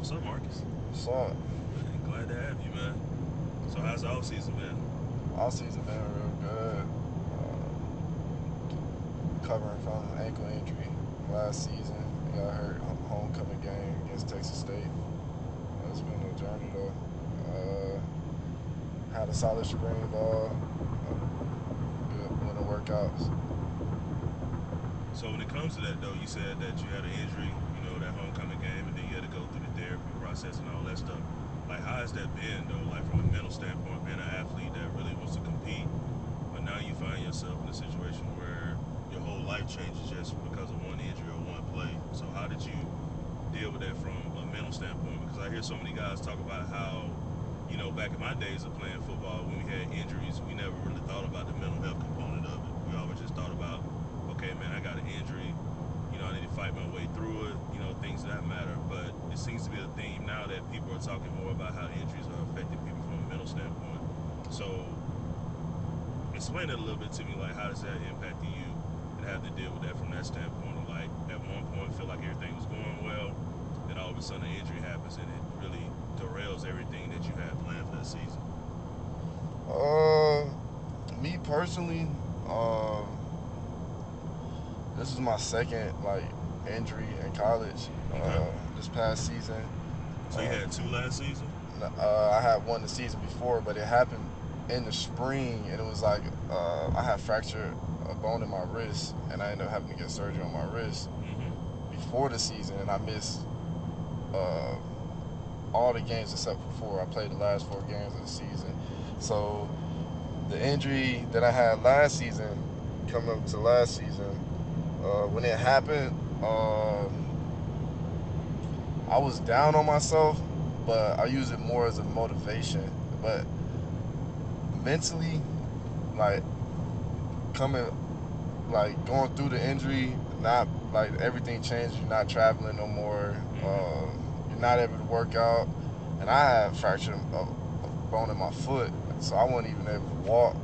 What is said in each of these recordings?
What's up, Marcus? What's up? Man, glad to have you, man. So how's the off season been? All season been real good. Recovering from an ankle injury last season. I got hurt homecoming game against Texas State. It's been a journey though. Had a solid spring ball. Good winter workouts. So when it comes to that, though, you said that you had an injury, that homecoming game, and then you had to go through the therapy process and all that stuff. Like, how has that been, though? Like, from a mental standpoint, being an athlete that really wants to compete, but now you find yourself in a situation where your whole life changes just because of one injury or one play. So how did you deal with that from a mental standpoint? Because I hear so many guys talk about how, back in my days of playing football, when we had injuries, we never really thought about the mental health component of it. We always just thought about, okay, man, I got an injury. I need to fight my way through it. Things of that matter. But it seems to be a theme now that people are talking more about how injuries are affecting people from a mental standpoint. So explain it a little bit to me. Like, how does that impact you and have to deal with that from that standpoint? Of like, at one point, feel like everything was going well, then all of a sudden an injury happens and it really derails everything that you had planned for that season. Uh, Me personally, this is my second injury in college. Okay. This past season. So you Uh, had two last season. I had one the season before, but it happened in the spring, and it was I had fractured a bone in my wrist, and I ended up having to get surgery on my wrist Mm-hmm. before the season, and I missed uh, all the games except for four. I played the last four games of the season. So the injury that I had last season, coming up to last season, when it happened, I was down on myself, but I use it more as a motivation. But mentally, like coming, going through the injury, not everything changed. You're not traveling no more. Mm-hmm. You're not able to work out, and I had fractured a bone in my foot, so I wasn't even able to walk.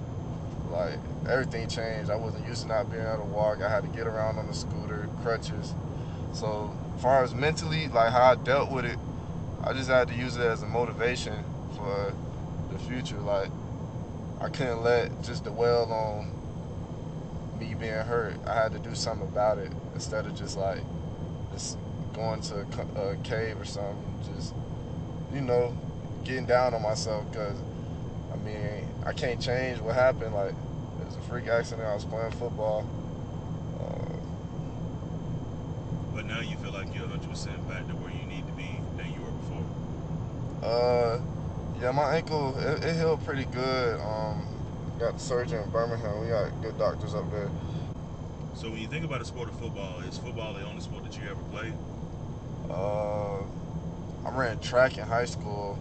Like everything changed. I wasn't used to not being able to walk. I had to get around on the scooter, crutches. So, as far as mentally, like how I dealt with it, I just had to use it as a motivation for the future. Like I couldn't let just dwell on me being hurt. I had to do something about it instead of just going to a cave or something. Just you know getting down on myself because I mean I can't change what happened. Like it was a freak accident. I was playing football. Uh, But now you feel like you're 100% back to where you need to be than you were before. uh, yeah, my ankle it healed pretty good. Got the surgery in Birmingham. We got good doctors up there. So when you think about the sport of football, is football the only sport that you ever played? Uh, I ran track in high school,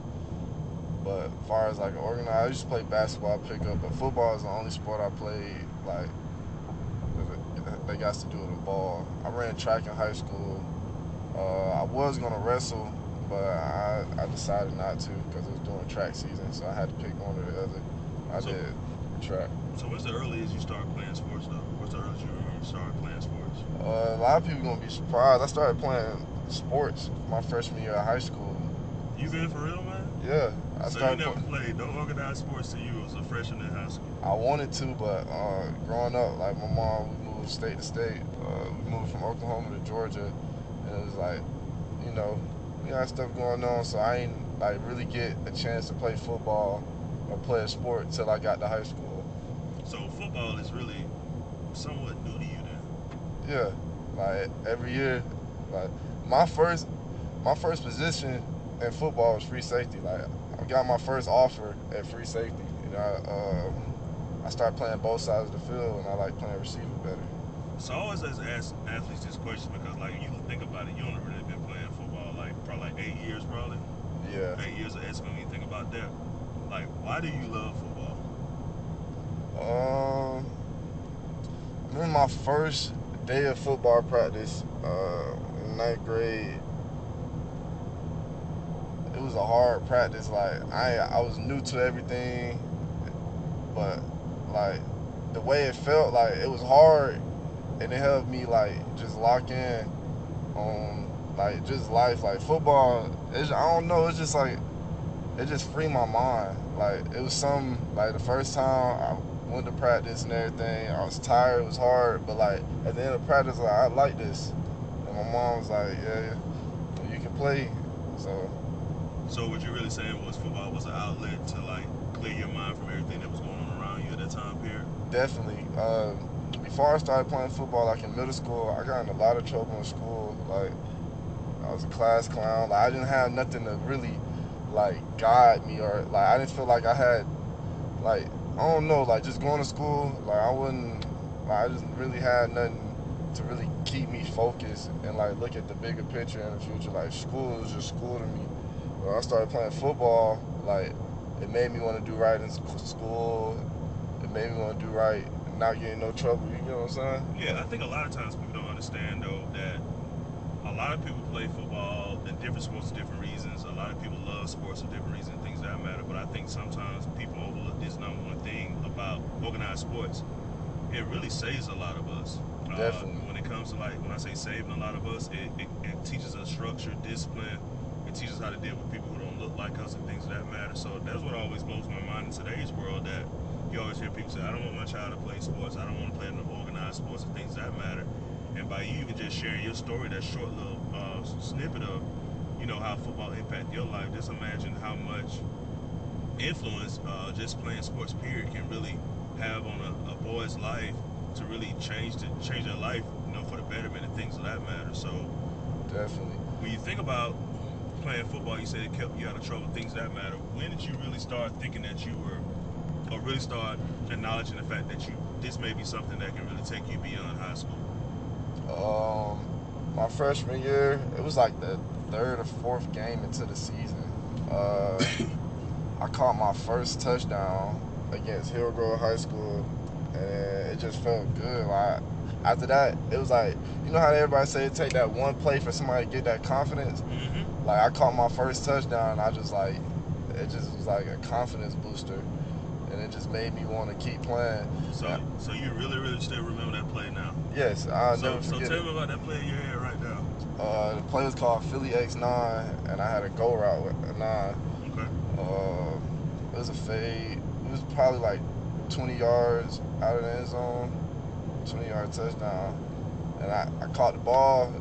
but as far as organized, I used to play basketball pickup, but football is the only sport I played that got to do with a ball. I ran track in high school. I was gonna wrestle, but I decided not to because it was during track season, so I had to pick one or the other. I So did track. so what's the earliest you started playing sports though? What's the earliest you remember you started playing sports? A lot of people gonna be surprised. I started playing sports my freshman year of high school. You been for real, man? Yeah, I So you started never playing. played no organized sports till you was a freshman in high school. I wanted to, but growing up, like my mom, we moved state to state. We moved from Oklahoma to Georgia, and it was you know, we got stuff going on, so I ain't really get a chance to play football or play a sport until I got to high school. So football is really somewhat new to you then. Yeah, like every year, like my first my first position in football was free safety. Like I got my first offer at free safety, and I started playing both sides of the field, and I like playing receiver better. So I always ask athletes this question because like you think about it, you only really been playing football like probably like 8 years probably. Yeah. 8 years of Escom, when you think about that. Like, why do you love football? Um, I remember my first day of football practice in ninth grade. It was a hard practice. Like I was new to everything, but like the way it felt, like it was hard, and it helped me just lock in on like just life, like football. I don't know. It's just like it just freed my mind. Like it was some like the first time I went to practice and everything. I was tired. It was hard, but like at the end of practice, like I like this. And my mom was like, "Yeah, you can play." So So what you're really saying was football was an outlet to like clear your mind from everything that was going on around you at that time period? definitely. Before I started playing football, like in middle school, I got in a lot of trouble in school. Like I was a class clown. Like I didn't have nothing to really like guide me or like I didn't feel like I had like I don't know like just going to school. Like I wouldn't. Like I just really had nothing to really keep me focused and like look at the bigger picture in the future. Like school was just school to me. When I started playing football, like it made me want to do right in school. It made me want to do right, and not get in no trouble. You know what I'm saying? Yeah, I think a lot of times people don't understand though that a lot of people play football in different sports for different reasons. A lot of people love sports for different reasons, things that matter. But I think sometimes people overlook this number one thing about organized sports. It really saves a lot of us. Definitely. When it comes to like when I say saving a lot of us, it teaches us structure, discipline. It teaches how to deal with people who don't look like us and things of that matter. So that's what always blows my mind in today's world. That you always hear people say, "I don't want my child to play sports. I don't want to play in the organized sports and things that matter." And by you even just sharing your story, that short little snippet of, how football impacted your life, just imagine how much influence just playing sports period can really have on a boy's life to really change their life, for the betterment and things of that matter. So Definitely. when you think about playing football, you said it kept you out of trouble, things that matter. When did you really start thinking that you were, or really start acknowledging the fact that this may be something that can really take you beyond high school? My freshman year, it was like the third or fourth game into the season. I caught my first touchdown against Hillgrove High School, and it just felt good. Like after that, it was like you know how everybody say it take that one play for somebody to get that confidence. Mm-hmm. Like I caught my first touchdown, and I just like it just was like a confidence booster, and it just made me want to keep playing. So you really, really still remember that play now? Yes, I'll So never forget tell it. me about that play in your head right now. The play was called Philly X9, and I had a go route with a 9. Okay. Uh, it was a fade. It was probably like 20 yards out of the end zone, 20-yard touchdown. And I caught the ball.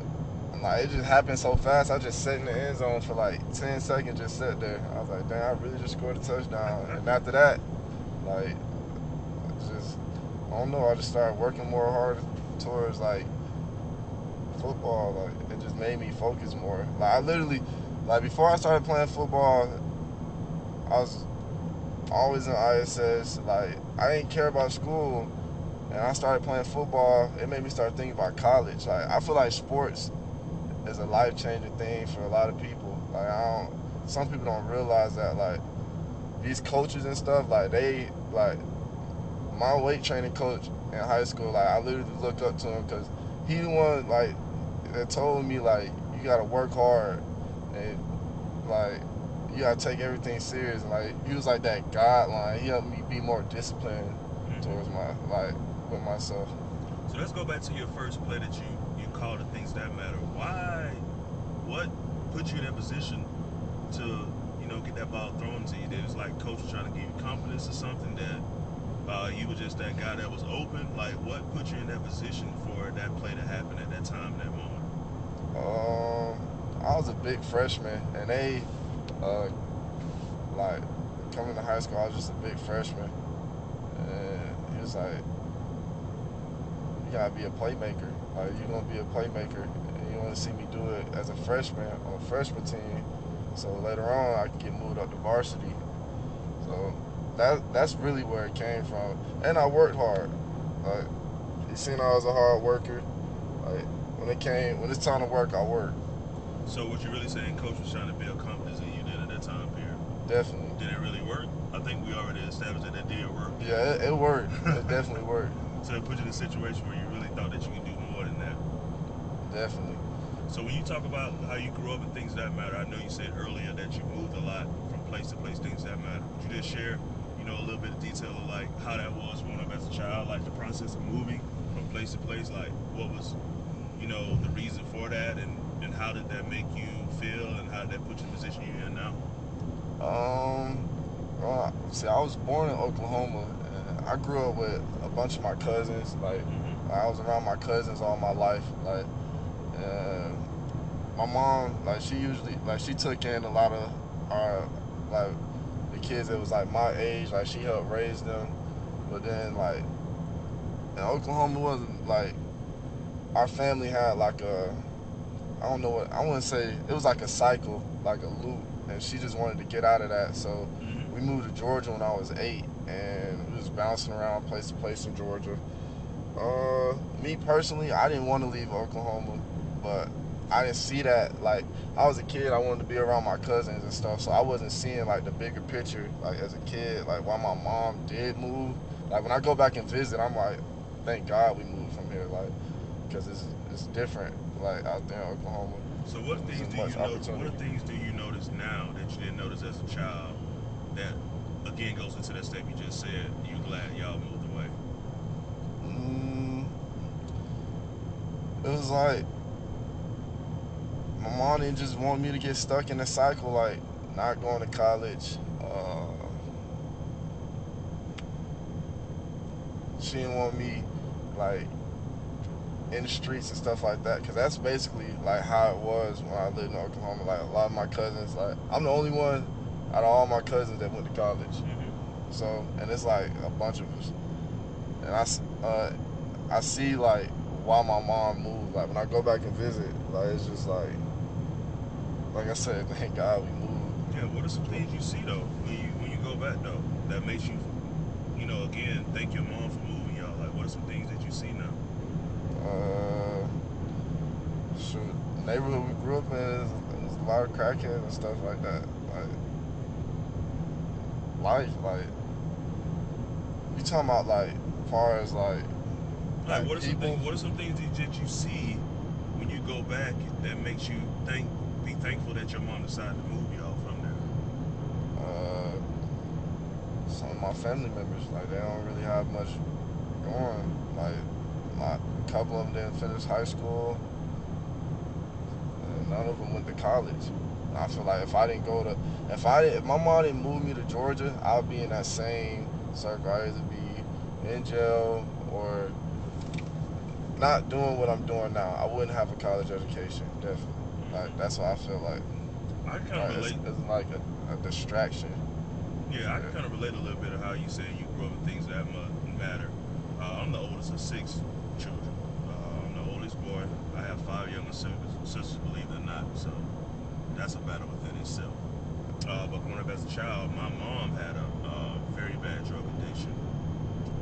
And like, it just happened so fast. I just sat in the end zone for like 10 seconds, just sat there. I was like, damn, I really just scored a touchdown. And after that, like, just, I don't know, I just started working more hard towards like football. Like, it just made me focus more. Like, I literally, like, before I started playing football, I was always in ISS. Like I didn't care about school, and I started playing football. It made me start thinking about college. Like I feel like sports is a life changing thing for a lot of people. Like I don't. Some people don't realize that. Like these coaches and stuff. Like they like my weight training coach in high school. Like I literally look up to him because he the one like that told me like you gotta work hard and like you gotta take everything serious. And like he was like that guideline. He helped me be more disciplined towards Mm-hmm. my like with myself. So let's go back to your first play that you called the things that matter. Why? What put you in that position to get that ball thrown to you? That it was like coach was trying to give you confidence or something that you were just that guy that was open. Like what put you in that position for that play to happen at that time, that moment? I was a big freshman, and they uh like coming to high school. I was just a big freshman, and he was like, "You gotta be a playmaker. Like you're gonna be a playmaker, and you want to see me do it as a freshman on a freshman team. So later on, I can get moved up to varsity." So that's really where it came from, and I worked hard. Like you seen, I was a hard worker. Like when it's time to work, I work. So what you really saying, coach was trying to build confidence in you then at that time period? Definitely. Did it really work? I think we already established that did work. Yeah, it worked. It definitely worked. So it put you in a situation where you really thought that you could do more than that. Definitely. So when you talk about how you grew up and things that matter, I know you said earlier that you moved a lot from place to place, things that matter. Would you just share, a little bit of detail of like how that was growing up as a child, like the process of moving from place to place, like what was, the reason for that, and And how did that make you feel? And how did that put you in the position you're in now? Um, well, see, I was born in Oklahoma, and I grew up with a bunch of my cousins. Like, Mm-hmm. I was around my cousins all my life. Like, my mom, like, she usually, like, she took in a lot of our, like, the kids that was like my age. Like, she helped raise them. But then, like, in Oklahoma wasn't like our family had like a, I don't know what, I wouldn't say, it was like a cycle, like a loop, and she just wanted to get out of that. So Mm-hmm. we moved to Georgia when I was 8, and we was bouncing around place to place in Georgia. Me personally, I didn't want to leave Oklahoma, but I didn't see that. Like, I was a kid, I wanted to be around my cousins and stuff, so I wasn't seeing like the bigger picture. Like as a kid, like why my mom did move. Like when I go back and visit, I'm like, thank God we moved from here, like, because it's different, like out there in Oklahoma. So what There things isn't do much you know? What opportunity. things do you notice now that you didn't notice as a child? That again goes into that step you just said. You glad y'all moved away. Mm, it was like my mom didn't just want me to get stuck in the cycle, like not going to college. She didn't want me like in the streets and stuff like that, because that's basically like how it was when I lived in Oklahoma. Like a lot of my cousins, like I'm the only one out of all my cousins that went to college. Mm-hmm. So, and it's like a bunch of us, and I see like why my mom moved. Like when I go back and visit, like it's just like I said, thank God we Yeah. What are some moved. things you see though when you go back though that makes you, again, thank your mom for moving y'all? Like, what are some things that you see now? Uh, shoot, neighborhood we grew up in is a lot of crackheads and stuff like that. Like life, like you talking about like far as Like, like what are some things? people. What are some things that you see when you go back that makes you be thankful that your mom decided to move y'all from there? Uh, some of my family members, like they don't really have much going. Like my a couple of them didn't finish high school, and none of them went to college. And I feel like if my mom didn't move me to Georgia, I would be in that same circle. I'd either be in jail or not doing what I'm doing now. I wouldn't have a college education, definitely. Like Mm-hmm. that's what I feel like. I can kind of Like relate. it's like a distraction. Yeah, I can Yeah. kind of relate a little bit of how you say you grew up in things that matter. I'm the oldest of 6 children. I'm the oldest boy. I have 5 younger sisters, believe it or not. So that's a battle within itself. But growing up as a child, my mom had a very bad drug addiction,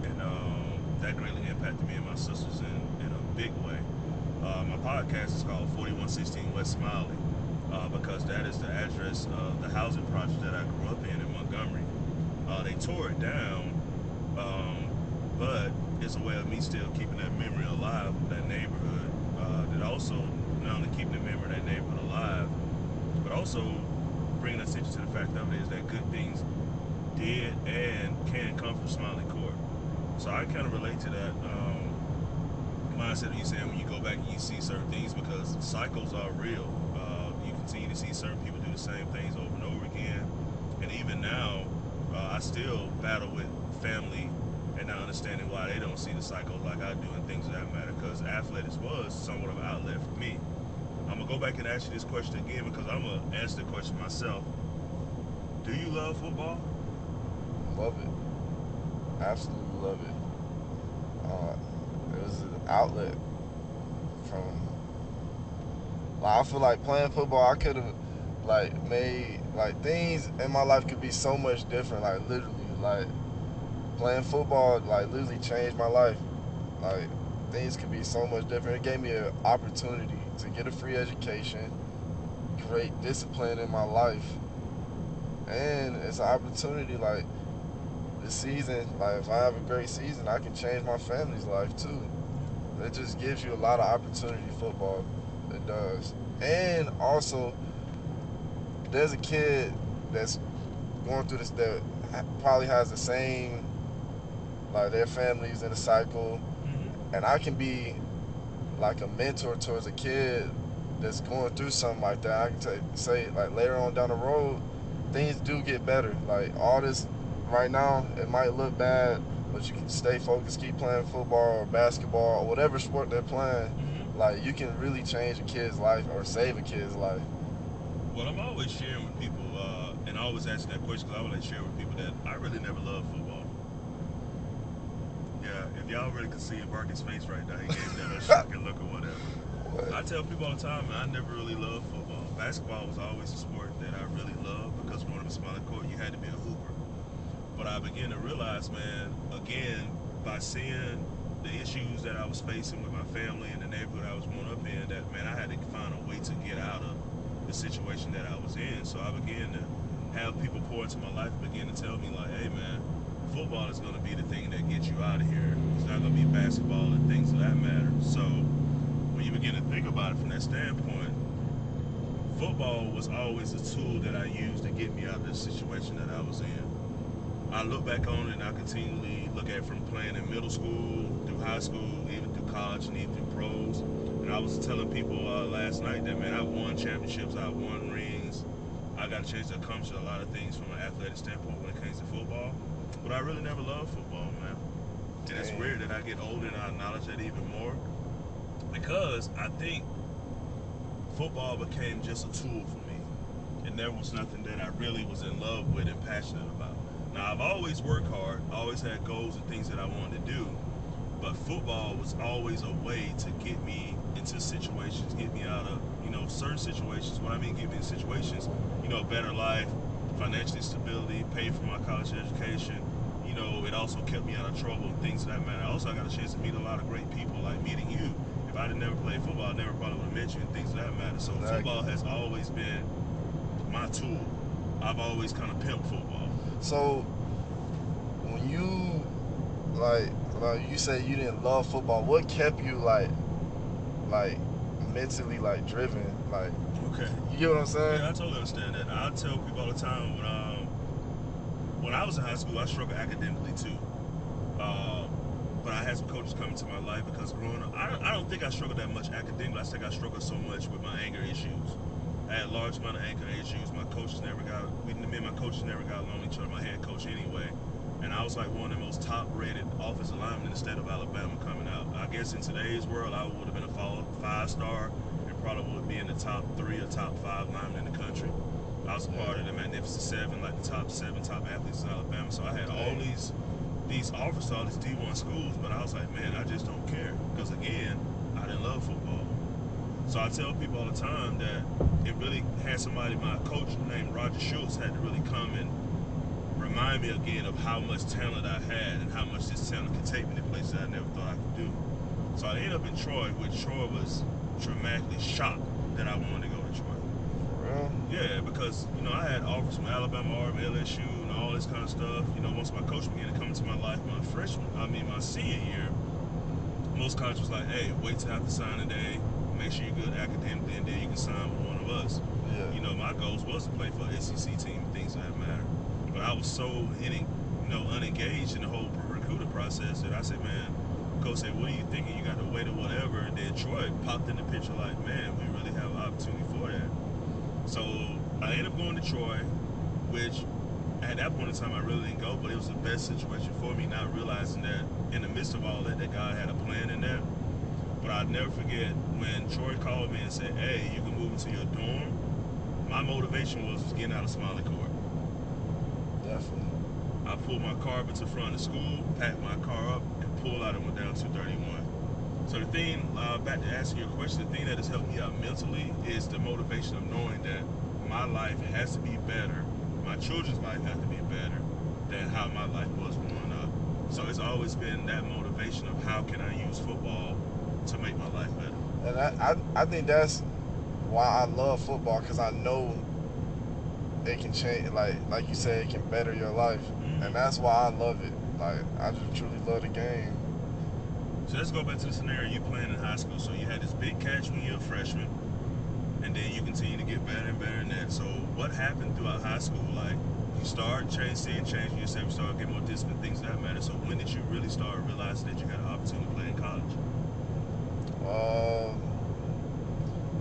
and that greatly impacted me and my sisters in a big way. My podcast is called 4116 West Smiley because that is the address of the housing project that I grew up in Montgomery. They tore it down, um, but it's a way of me still keeping that memory alive of that neighborhood. That also not only keeping the memory of that neighborhood alive, but also bringing attention to the fact of it is that good things did and can come from Smiley Court. So I kind of relate to that mindset you said when you go back and you see certain things because cycles are real. You continue to see certain people do the same things over and over again, and even now, I still battle with family and not understanding why they don't see the cycles like I do and things of that matter. Because athletics was somewhat of an outlet for me. I'm gonna go back and ask you this question again because I'm gonna answer the question myself. Do you love football? Love it. Absolutely love it. Uh, it was an outlet from. Like, I feel like playing football, I could have like made like things in my life could be so much different. Like literally, like playing football, like literally changed my life. Like things could be so much different. It gave me an opportunity to get a free education, create discipline in my life, and it's an opportunity like this season. Like if I have a great season, I can change my family's life too. It just gives you a lot of opportunity. Football, it does. And also, there's a kid that's going through this that probably has the same, like their family's in a cycle, Mm-hmm. and I can be like a mentor towards a kid that's going through something like that, I can say like later on down the road, things do get better. Like all this right now, it might look bad, but you can stay focused, keep playing football or basketball or whatever sport they're playing. Like you can really change a kid's life or save a kid's life. Well, I'm always sharing with people, and I always ask that question because I always share with people that I really never loved football. Yeah, if y'all really could see Barker's face right now, he gave that a shocking look or whatever. What? I tell people all the time, man, I never really loved football. Basketball was always a sport that I really loved because growing up in Smiley Court, you had to be a hooper. But I began to realize, man, again, by seeing the issues that I was facing with my family and the neighborhood I was growing up in, that, man, I had to find a way to get out of the situation that I was in. So I began to have people pour into my life, begin to tell me, like, hey, man, football is going to be the thing that gets you out of here. It's not going to be basketball and things of that matter. So when you begin to think about it from that standpoint, football was always a tool that I used to get me out of the situation that I was in. I look back on it and I continually look at it from playing in middle school, through high school, even through college and even through pros. And I was telling people last night that, man, I won championships, I won rings. I got a chance to accomplish a lot of things from an athletic standpoint when it comes to football. But I really never loved football, man. And it's weird that I get older and I acknowledge that even more, because I think football became just a tool for me. And there was nothing that I really was in love with and passionate about. Now, I've always worked hard, always had goals and things that I wanted to do, but football was always a way to get me into situations, get me out of, certain situations. What I mean, get me in situations, a better life, financial stability, pay for my college education. It also kept me out of trouble and things of that matter. Also, I got a chance to meet a lot of great people, like meeting you. If I didn't never play football, I never probably would have met you and things of that matter. So football has always been my tool. I've always kind of pimped football. So when you like you say you didn't love football, what kept you like mentally driven? Like, okay, you get what I'm saying? Yeah, I totally understand that. I tell people all the time when I was in high school, I struggled academically too. But I had some coaches come into my life because growing up, I don't think I struggled that much academically. I think I struggled so much with my anger issues. I had a large amount of anger issues. Me and my coaches never got along with each other, my head coach anyway. And I was like one of the most top-rated offensive linemen in the state of Alabama coming out. I guess in today's world, I would have been a 5-star and probably would be in the top 3 or top 5 linemen in the country. I was a part of the Magnificent Seven, like the top 7 top athletes in Alabama. So I had all these offers to all these D1 schools, but I was like, man, I just don't care. Because again, I didn't love football. So I tell people all the time that it really had somebody, my coach named Roger Schultz, had to really come and remind me again of how much talent I had and how much this talent could take me to places I never thought I could do. So I ended up in Troy, which Troy was dramatically shocked that I wanted to go to Troy. For real? Yeah, because, I had offers from Alabama, Auburn, LSU, and all this kind of stuff. Once my coach began to come into my life my senior year, most colleges was like, hey, wait till after signing day, make sure you're good academically, and then you can sign with one of us. Yeah. My goals was to play for an SEC team and things of that matter. But I was so unengaged in the whole recruiting process that I said, man, coach said, what are you thinking? You got to wait or whatever. And then Troy popped in the picture like, man, we really have an opportunity for that. So I ended up going to Troy, which at that point in time I really didn't go, but it was the best situation for me, not realizing that in the midst of all that God had a plan in that. But I'll never forget when Troy called me and said, hey, you can move into your dorm. My motivation was getting out of Smiley Court. Definitely. I pulled my car up into the front of the school, packed my car up, and pulled out and went down 231. So the thing, back to asking your question, the thing that has helped me out mentally is the motivation of knowing that my life has to be better, my children's life has to be better than how my life was growing up. So it's always been that motivation of how can I use football to make my life better. And I think that's why I love football, because I know it can change, like you said, it can better your life. Mm-hmm. And that's why I love it. Like, I just truly love the game. So let's go back to the scenario you playing in high school. So you had this big catch when you're a freshman, and then you continue to get better and better in that. So what happened throughout high school? Like, you start changing yourself, you start getting more discipline, things that matter. So when did you really start realizing that you had an opportunity to play in college?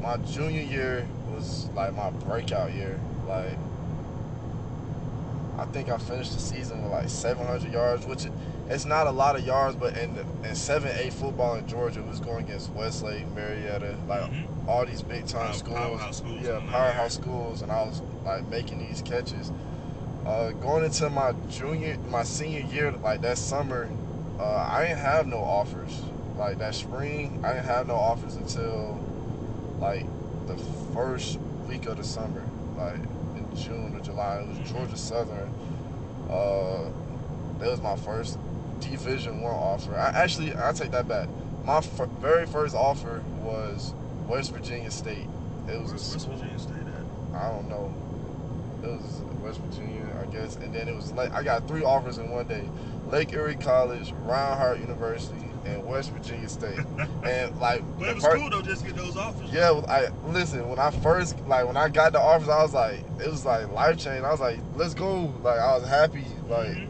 my junior year was like my breakout year. Like I think I finished the season with like 700 yards, which it's not a lot of yards, but in 7A football in Georgia was going against Westlake, Marietta, like all these big time schools. Powerhouse schools. Yeah, powerhouse schools, and I was like making these catches. Going into my senior year, like that summer, I didn't have no offers. Like that spring, I didn't have no offers until like the first week of the summer, like in June or July. It was Georgia Southern. That was my first Division I offer. I take that back. My very first offer was West Virginia State. It was Where's West Virginia State at? I don't know. It was West Virginia, I guess. And then it was like I got 3 offers in one day: Lake Erie College, Reinhardt University, and West Virginia State. And like, but it was cool though, just to get those offers. Yeah, listen. When I got the offers, I was like, it was like life changing. I was like, let's go. Like I was happy. Like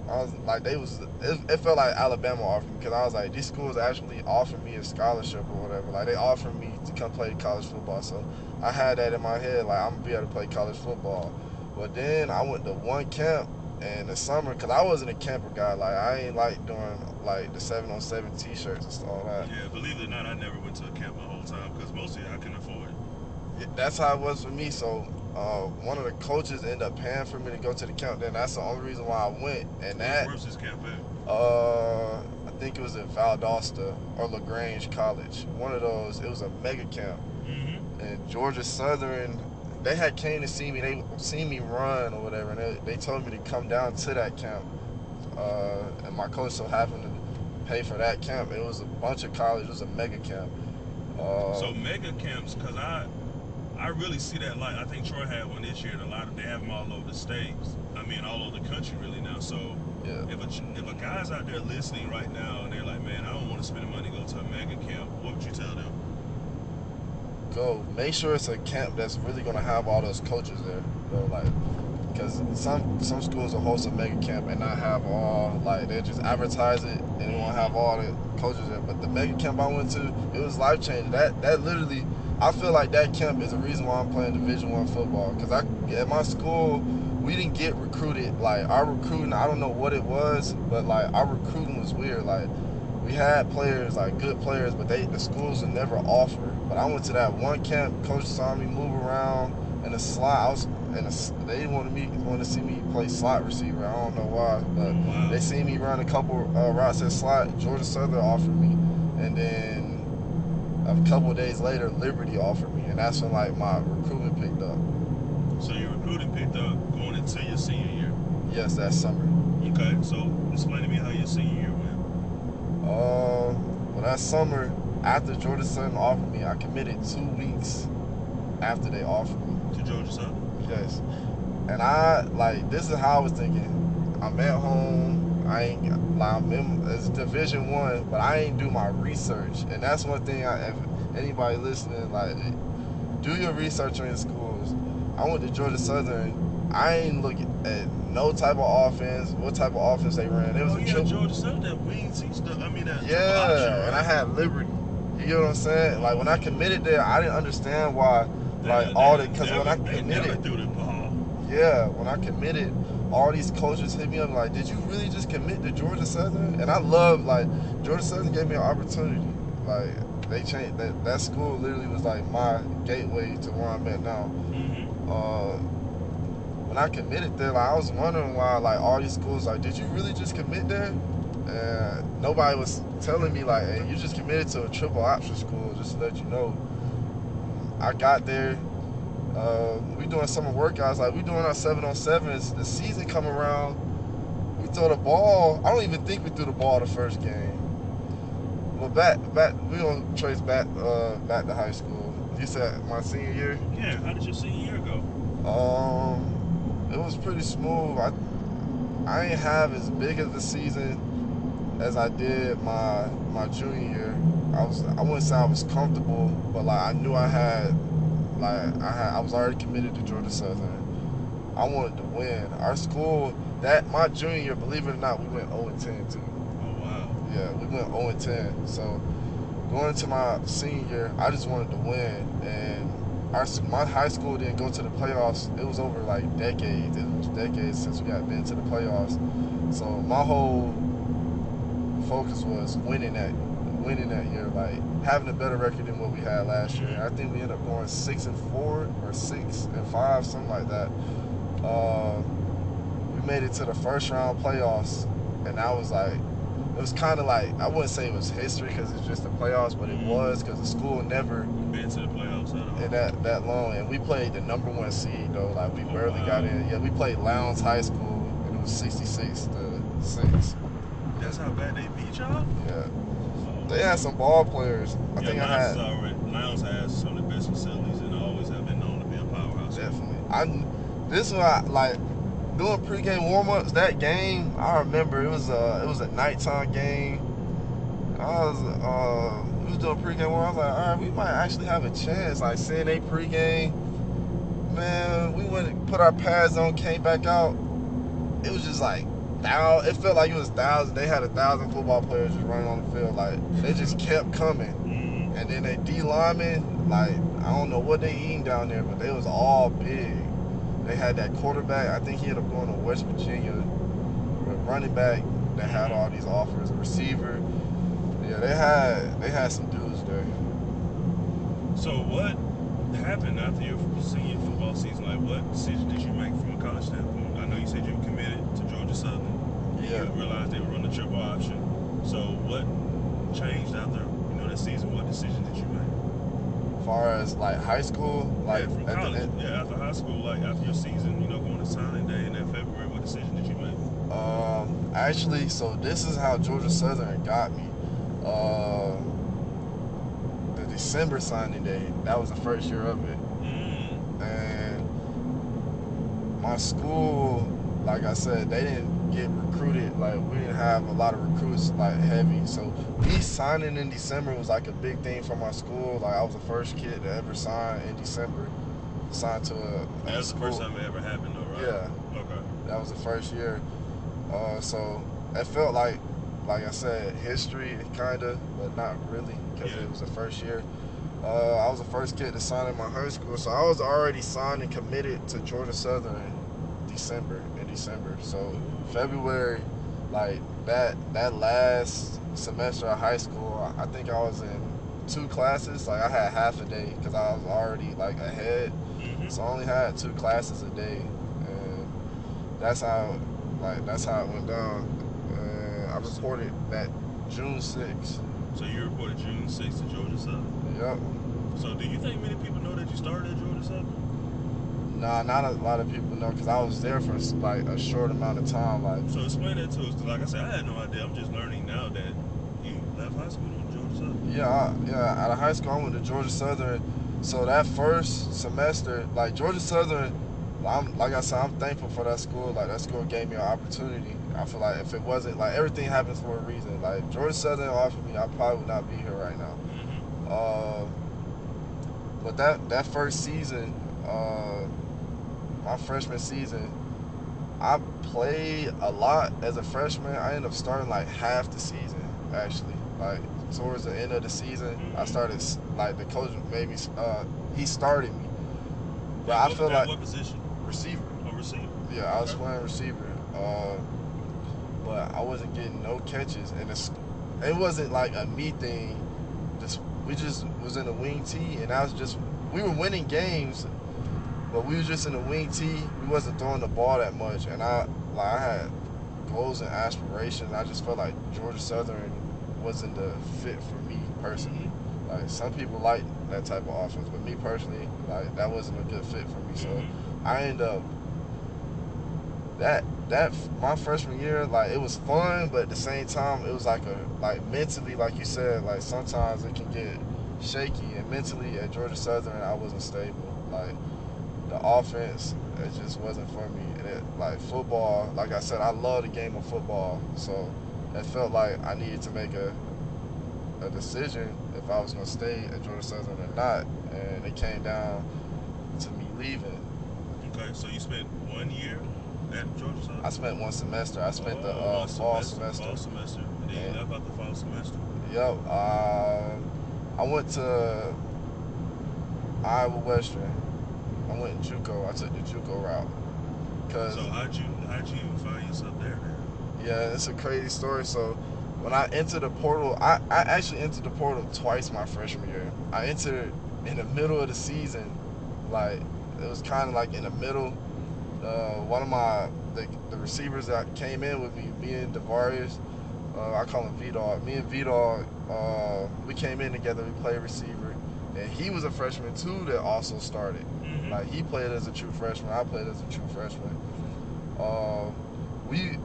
I was like, it felt like Alabama offered me, because I was like, these schools actually offered me a scholarship or whatever. Like they offered me to come play college football. So I had that in my head, like I'm gonna be able to play college football. But then I went to one camp in the summer, because I wasn't a camper guy. Like I ain't like doing like the 7-on-7 t-shirts and stuff like that. Yeah, believe it or not, I never went to a camp my whole time, because mostly I couldn't afford it. Yeah, that's how it was for me. So one of the coaches ended up paying for me to go to the camp. Then that's the only reason why I went. And where's this camp at? I think it was at Valdosta or LaGrange College. One of those. It was a mega camp. And Georgia Southern, they had came to see me. They seen me run or whatever, and they told me to come down to that camp. And my coach so happened to pay for that camp. It was a bunch of colleges. It was a mega camp. So mega camps, because I really see that. Like I think Troy had one this year, and they have them all over the states. I mean, all over the country really now. So yeah. If a guy's out there listening right now and they're like, man, I don't want to spend the money to go to a mega camp, what would you tell them? Go. Make sure it's a camp that's really gonna have all those coaches there. Though, like, because some schools will host a mega camp and not have all, like, they just advertise it and they won't have all the coaches there. But the mega camp I went to, it was life changing. That literally, I feel like that camp is the reason why I'm playing Division I football. Because at my school, we didn't get recruited. Like our recruiting, I don't know what it was, but like our recruiting was weird. Like we had players, like good players, but the schools would never offer. But I went to that one camp. Coach saw me move around in the slot. They wanted to see me play slot receiver. I don't know why, but they seen me run a couple routes at slot. Georgia Southern offered me, and then a couple of days later, Liberty offered me, and that's when like my recruitment picked up. So your recruiting picked up going into your senior year? Yes, that summer. Okay, so explain to me how your senior year went. Well, that summer, after Georgia Southern offered me, I committed 2 weeks after they offered me. To Georgia Southern? Yes. And this is how I was thinking. I'm at home. It's Division I, but I ain't do my research. And that's one thing, if anybody listening, like, do your research on your schools. I went to Georgia Southern. I ain't looking at no type of offense, what type of offense they ran. It was Georgia Southern, that wing T stuff. I mean, that option, right? And I had Liberty. You get what I'm saying? Like, when I committed there, I didn't understand why, because when I committed, threw the ball. Yeah, when I committed, all these coaches hit me up like, did you really just commit to Georgia Southern? And I love, like, Georgia Southern gave me an opportunity. Like, they changed, that school literally was like my gateway to where I'm at now. When I committed there, like, I was wondering why, like, all these schools, like, did you really just commit there? And nobody was telling me, like, hey, you just committed to a triple option school, just to let you know. I got there. We doing summer workouts, like we doing our 7-on-7s. The season come around, we throw the ball. I don't even think we threw the ball the first game. Well, back we gonna trace back to high school. You said my senior year? Yeah. How did your senior year go? It was pretty smooth. I ain't have as big of a season as I did my junior year. I wouldn't say I was comfortable, but like I knew I was already committed to Georgia Southern. I wanted to win. Our school, my junior year, believe it or not, we went 0-10 too. Oh wow. Yeah, we went 0-10. So going into my senior year, I just wanted to win, and my high school didn't go to the playoffs. It was over like decades. It was decades since we got been to the playoffs. So my whole focus was winning that year, like having a better record than what we had last year. And I think we ended up going 6-4 or 6-5, something like that. We made it to the first round playoffs, and I was like, it was kind of like, I wouldn't say it was history because it's just the playoffs, but it was because the school never been to the playoffs at all. in that long, and we played the #1 seed though. Like we barely got in. Yeah, we played Lowndes High School, and it was 66-6. That's how bad they beat y'all. Yeah, they had some ball players. I think Lowndes has some of the best facilities and always have been known to be a powerhouse. Definitely. This one, like doing pregame warm-ups. That game, I remember it was a nighttime game. We was doing pregame warm. I was like, all right, we might actually have a chance. Like seeing they pregame, man. We went and put our pads on, came back out. It was just like it felt like it was thousands. They had 1,000 football players just running on the field. Like they just kept coming. And then they D linemen, like I don't know what they eating down there, but they was all big. They had that quarterback. I think he ended up going to West Virginia. A running back that had all these offers. A receiver. Yeah, they had some dudes there. So what happened after your senior football season? Like, what decision did you make from a college standpoint? I know you said you were committed to Georgia Southern. Yeah. You realized they were running the triple option. So what changed after that season? What decision did you make? As far as like high school, like from college, after high school, like after your season, going to signing day in that February, what decision did you make? Actually, so this is how Georgia Southern got me. The December signing day, that was the first year of it. And my school, like I said, they didn't get recruited. Like we didn't have a lot of recruits like heavy. So me signing in December was like a big thing for my school. Like I was the first kid to ever sign in December. Signed to a That's school. The first time it ever happened though, right? Yeah. Okay. That was the first year. So it felt like I said, history kinda, but not really because it was the first year. I was the first kid to sign in my high school, so I was already signed and committed to Georgia Southern in December. So February, like that last semester of high school, I think I was in 2 classes. Like I had half a day because I was already like ahead. So I only had 2 classes a day, and that's how it went down. I reported that June 6th. So you reported June 6th to Georgia Southern? Yep. So do you think many people know that you started at Georgia Southern? Nah, not a lot of people know because I was there for like a short amount of time. Like, so explain that to us. Like I said, I had no idea. I'm just learning now that you left high school to Georgia Southern. Yeah. Out of high school, I went to Georgia Southern. So that first semester, like Georgia Southern, like I said, I'm thankful for that school. Like that school gave me an opportunity. I feel like if it wasn't, like everything happens for a reason. Like Georgia Southern offered me, I probably would not be here right now. But that first season, my freshman season, I played a lot as a freshman. I ended up starting like half the season actually. Like towards the end of the season, I started like the coach maybe he started me. But I feel like what position? Receiver. Oh, receiver. Yeah, I was playing receiver. But I wasn't getting no catches, and it wasn't like a me thing. We just was in the wing tee, and we were winning games, but we was just in the wing tee. We wasn't throwing the ball that much, and I had goals and aspirations. I just felt like Georgia Southern wasn't the fit for me personally. Like some people like that type of offense, but me personally, like that wasn't a good fit for me. So I ended up my freshman year, like it was fun, but at the same time it was like mentally, like you said, like sometimes it can get shaky, and mentally at Georgia Southern I wasn't stable. Like the offense, it just wasn't for me. And like football, like I said, I love the game of football, so it felt like I needed to make a decision if I was gonna stay at Georgia Southern or not, and it came down to me leaving. Okay, so you spent 1 year at Georgia Southern? I spent 1 semester. I spent the fall semester. Fall semester. And then you left out the fall semester. Yep. I went to Iowa Western. I went JUCO. I took the JUCO route. Cause So how'd you even find yourself there then? yeah, it's a crazy story. So when I entered the portal, I actually entered the portal twice my freshman year. I entered in the middle of the season, like it was kind of like in the middle. One of the receivers that came in with me and Devarius, I call him V-Dog. Me and V-Dog, we came in together. We played receiver, and he was a freshman too that also started. Mm-hmm. Like he played as a true freshman. I played as a true freshman. We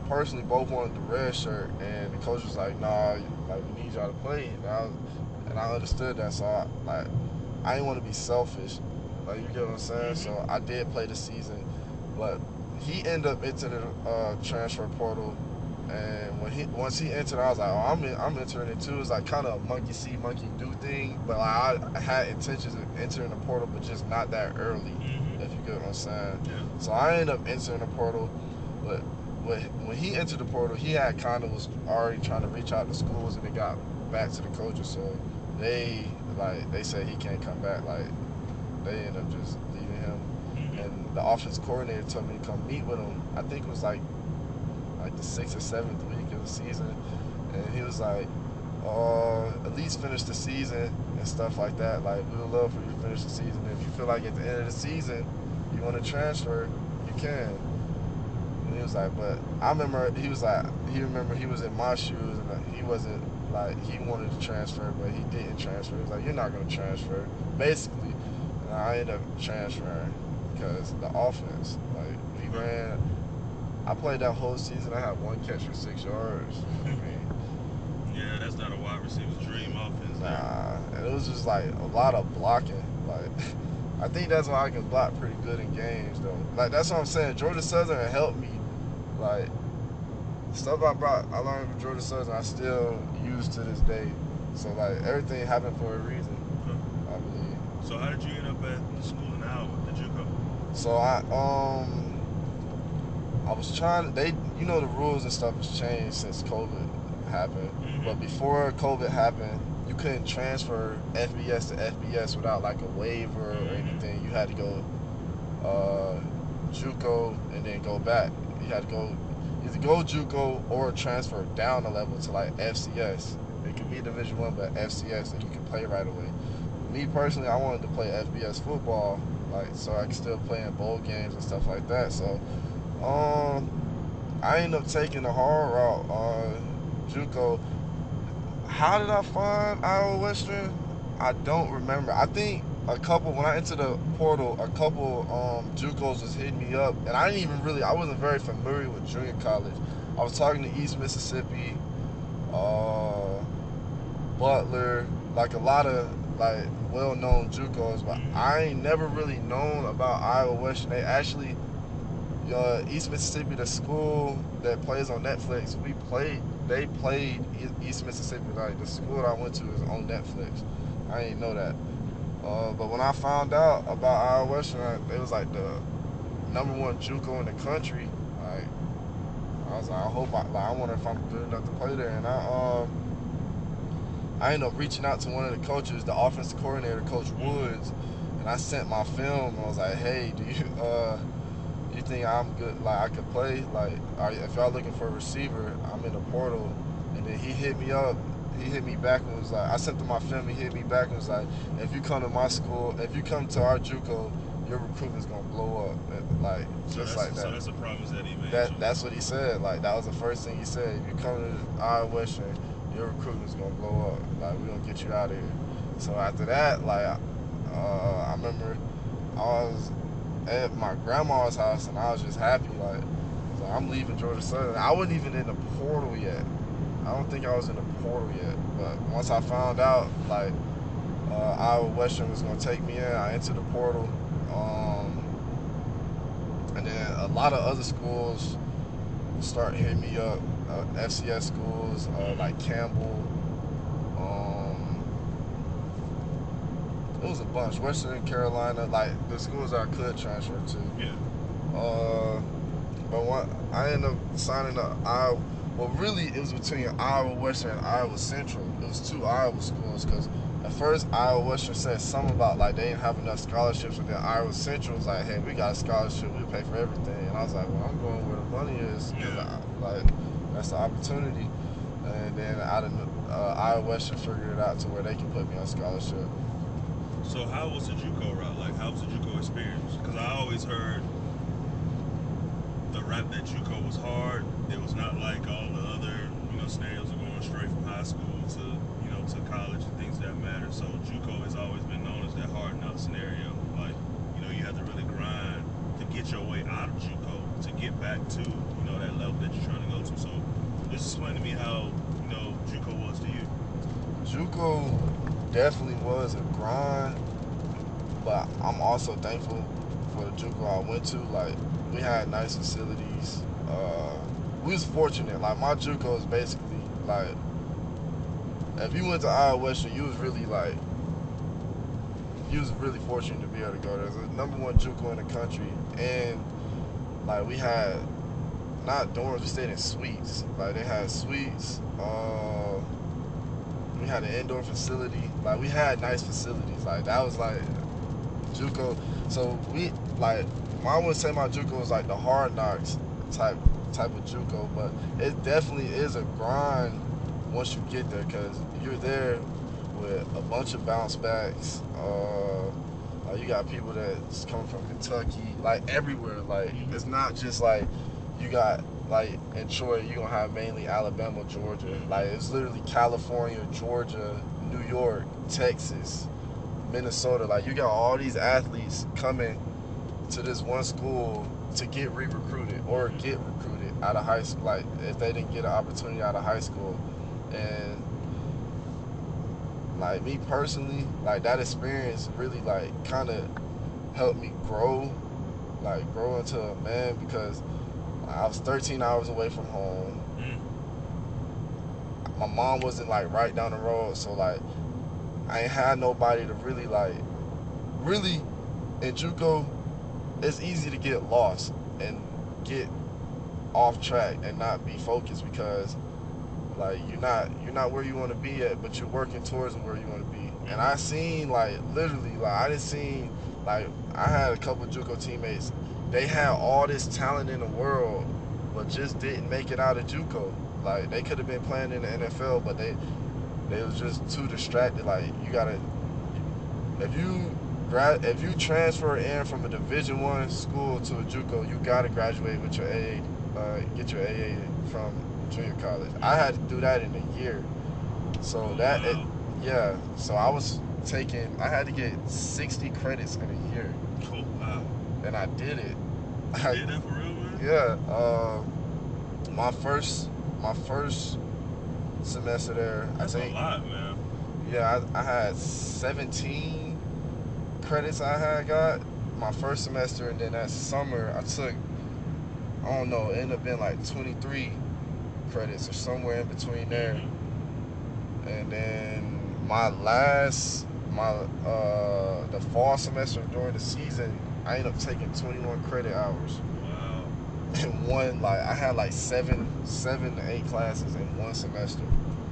personally both wanted the red shirt, and the coach was like, "Nah, like we need y'all to play." And I understood that, so I didn't want to be selfish. Like you get what I'm saying? Mm-hmm. So I did play the season, but he ended up into the transfer portal. And once he entered, I was like, "Oh, I'm entering it too." It's like kind of a monkey see, monkey do thing. But like I had intentions of entering the portal, but just not that early. Mm-hmm. If you get what I'm saying. Yeah. So I ended up entering the portal, but when he entered the portal, he had kind of was already trying to reach out to schools, and it got back to the coaches. So they said he can't come back. Like they ended up just leaving him. Mm-hmm. And the offensive coordinator told me to come meet with him. I think it was like the 6th or 7th week of the season, and he was like, at least finish the season and stuff like that. Like we would love for you to finish the season. If you feel like at the end of the season you want to transfer, you can. And he was like, but I remember he was like, he was in my shoes, and he wasn't like he wanted to transfer, but he didn't transfer. He was like, you're not gonna transfer, basically. And I ended up transferring because the offense, like we ran. I played that whole season. I had one catch for 6 yards. I mean, Yeah, that's not a wide receiver's dream offense there. nah, and it was just like a lot of blocking. Like, I think that's why I can block pretty good in games, though. Like that's what I'm saying. Georgia Southern helped me. Like stuff I learned from Georgia Southern, I still use to this day. So like everything happened for a reason, Okay. I believe. So how did you end up at the school in Iowa, the JUCO? So I was trying. The rules and stuff has changed since COVID happened. Mm-hmm. But before COVID happened, you couldn't transfer FBS to FBS without like a waiver or anything. You had to go JUCO and then go back. You had to go either go JUCO or transfer down a level to like FCS. It could be Division One, but FCS, and you can play right away. Me personally, I wanted to play FBS football, like so I could still play in bowl games and stuff like that. So I ended up taking the hard route, JUCO. How did I find Iowa Western? I don't remember. I think when I entered the portal, a couple JUCOs was hitting me up, and I wasn't very familiar with junior college. I was talking to East Mississippi, Butler, like a lot of like well-known JUCOs, but I ain't never really known about Iowa Western. They actually East Mississippi, the school that plays on Netflix, they played East Mississippi. Like the school that I went to is on Netflix. I didn't know that. But when I found out about Iowa Western, it was like the #1 JUCO in the country. Like I was like, I wonder if I'm good enough to play there. And I ended up reaching out to one of the coaches, the offensive coordinator, Coach Woods, and I sent my film. And I was like, hey, do you think I'm good? Like I could play? Like if y'all looking for a receiver, I'm in the portal. And then he hit me up. He hit me back and was like, I sent him my film. He hit me back and was like, if you come to my school, if you come to our JUCO, your recruitment's gonna blow up. Like just like that. So that's a promise that he made. That's what he said. Like that was the first thing he said. If you come to Iowa Western, your recruitment's gonna blow up. Like we're gonna get you out of here. So after that, like I remember I was at my grandma's house and I was just happy. Like I'm leaving Georgia Southern. I wasn't even in the portal yet. I don't think I was in the portal yet. But once I found out like Iowa Western was gonna take me in, I entered the portal. And then a lot of other schools start hitting me up, FCS schools like Campbell. It was a bunch. Western Carolina, like the schools I could transfer to. Yeah. But I ended up signing up Iowa. Well, really, it was between Iowa Western and Iowa Central. It was 2 Iowa schools because At first, Iowa Western said something about like they didn't have enough scholarships, and then Iowa Central was like, "Hey, we got a scholarship. We pay for everything." And I was like, "Well, I'm going where the money is, because like that's the opportunity." And then out of Iowa Western figured it out to where they can put me on scholarship. So how was the JUCO route? Like, how was the JUCO experience? Because I always heard the rap that JUCO was hard. It was not like all the other, scenarios of going straight from high school to, to college and things that matter. So JUCO has always been known as that hard knock scenario. Like, you have to really grind to get your way out of JUCO to get back to, that level that you're trying to go to. So just explain to me how, JUCO was to you. JUCO definitely was a grind, but I'm also thankful for the JUCO I went to. Like, we had nice facilities. We was fortunate. Like, my JUCO is basically like, if you went to Iowa Western, you was really fortunate to be able to go there. It was the #1 JUCO in the country, and like we had not dorms, we stayed in suites. Like, they had suites. We had an indoor facility. Like, we had nice facilities. Like, that was like JUCO. So we like, I wouldn't say my JUCO was like the hard knocks type of JUCO, but it definitely is a grind once you get there, because you're there with a bunch of bounce backs. You got people that's coming from Kentucky, like everywhere. Like, it's not just like you got like in Troy, you're gonna have mainly Alabama, Georgia. Like, it's literally California, Georgia, New York, Texas, Minnesota. Like, you got all these athletes coming to this one school to get re-recruited or get recruited out of high school, like if they didn't get an opportunity out of high school. And like, me personally, like, that experience really like kind of helped me grow into a man, because I was 13 hours away from home. My mom wasn't like right down the road, so like I ain't had nobody to really in JUCO. It's easy to get lost and get off track and not be focused, because like you're not where you want to be at, but you're working towards where you want to be. And I seen like literally like I didn't see like I had a couple of JUCO teammates. They had all this talent in the world, but just didn't make it out of JUCO. Like, they could have been playing in the NFL, but they was just too distracted. Like, you gotta, if you transfer in from a Division I school to a JUCO, you gotta graduate with your AA, get your AA from junior college. I had to do that in a year. So yeah. So I had to get 60 credits in a year. Oh, wow. And I did it. You did that for real, man? Yeah. My first semester there, That's a lot, man. Yeah, I had 17 credits I had got my first semester, and then that summer I took, I don't know, it ended up being like 23 credits or somewhere in between there. And then the fall semester during the season, I ended up taking 21 credit hours. Wow. And one, like, I had like seven to 8 classes in one semester.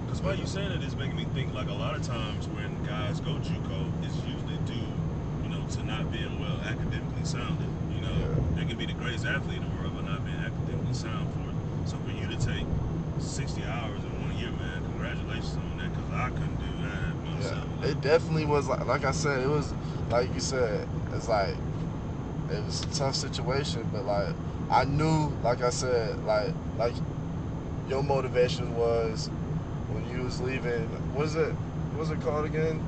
Because why you saying it is making me think, like, a lot of times when guys go JUCO, it's usually due, to not being well academically sounded. They can be the greatest athlete in the world, but not being academically sound for it. So for you to take 60 hours in 1 year, man, congratulations on that, because I couldn't do that myself. Yeah, it definitely was, like I said, it was, like you said, it's like, it was a tough situation, but like, I knew, like I said, like your motivation was when you was leaving, what was it called again?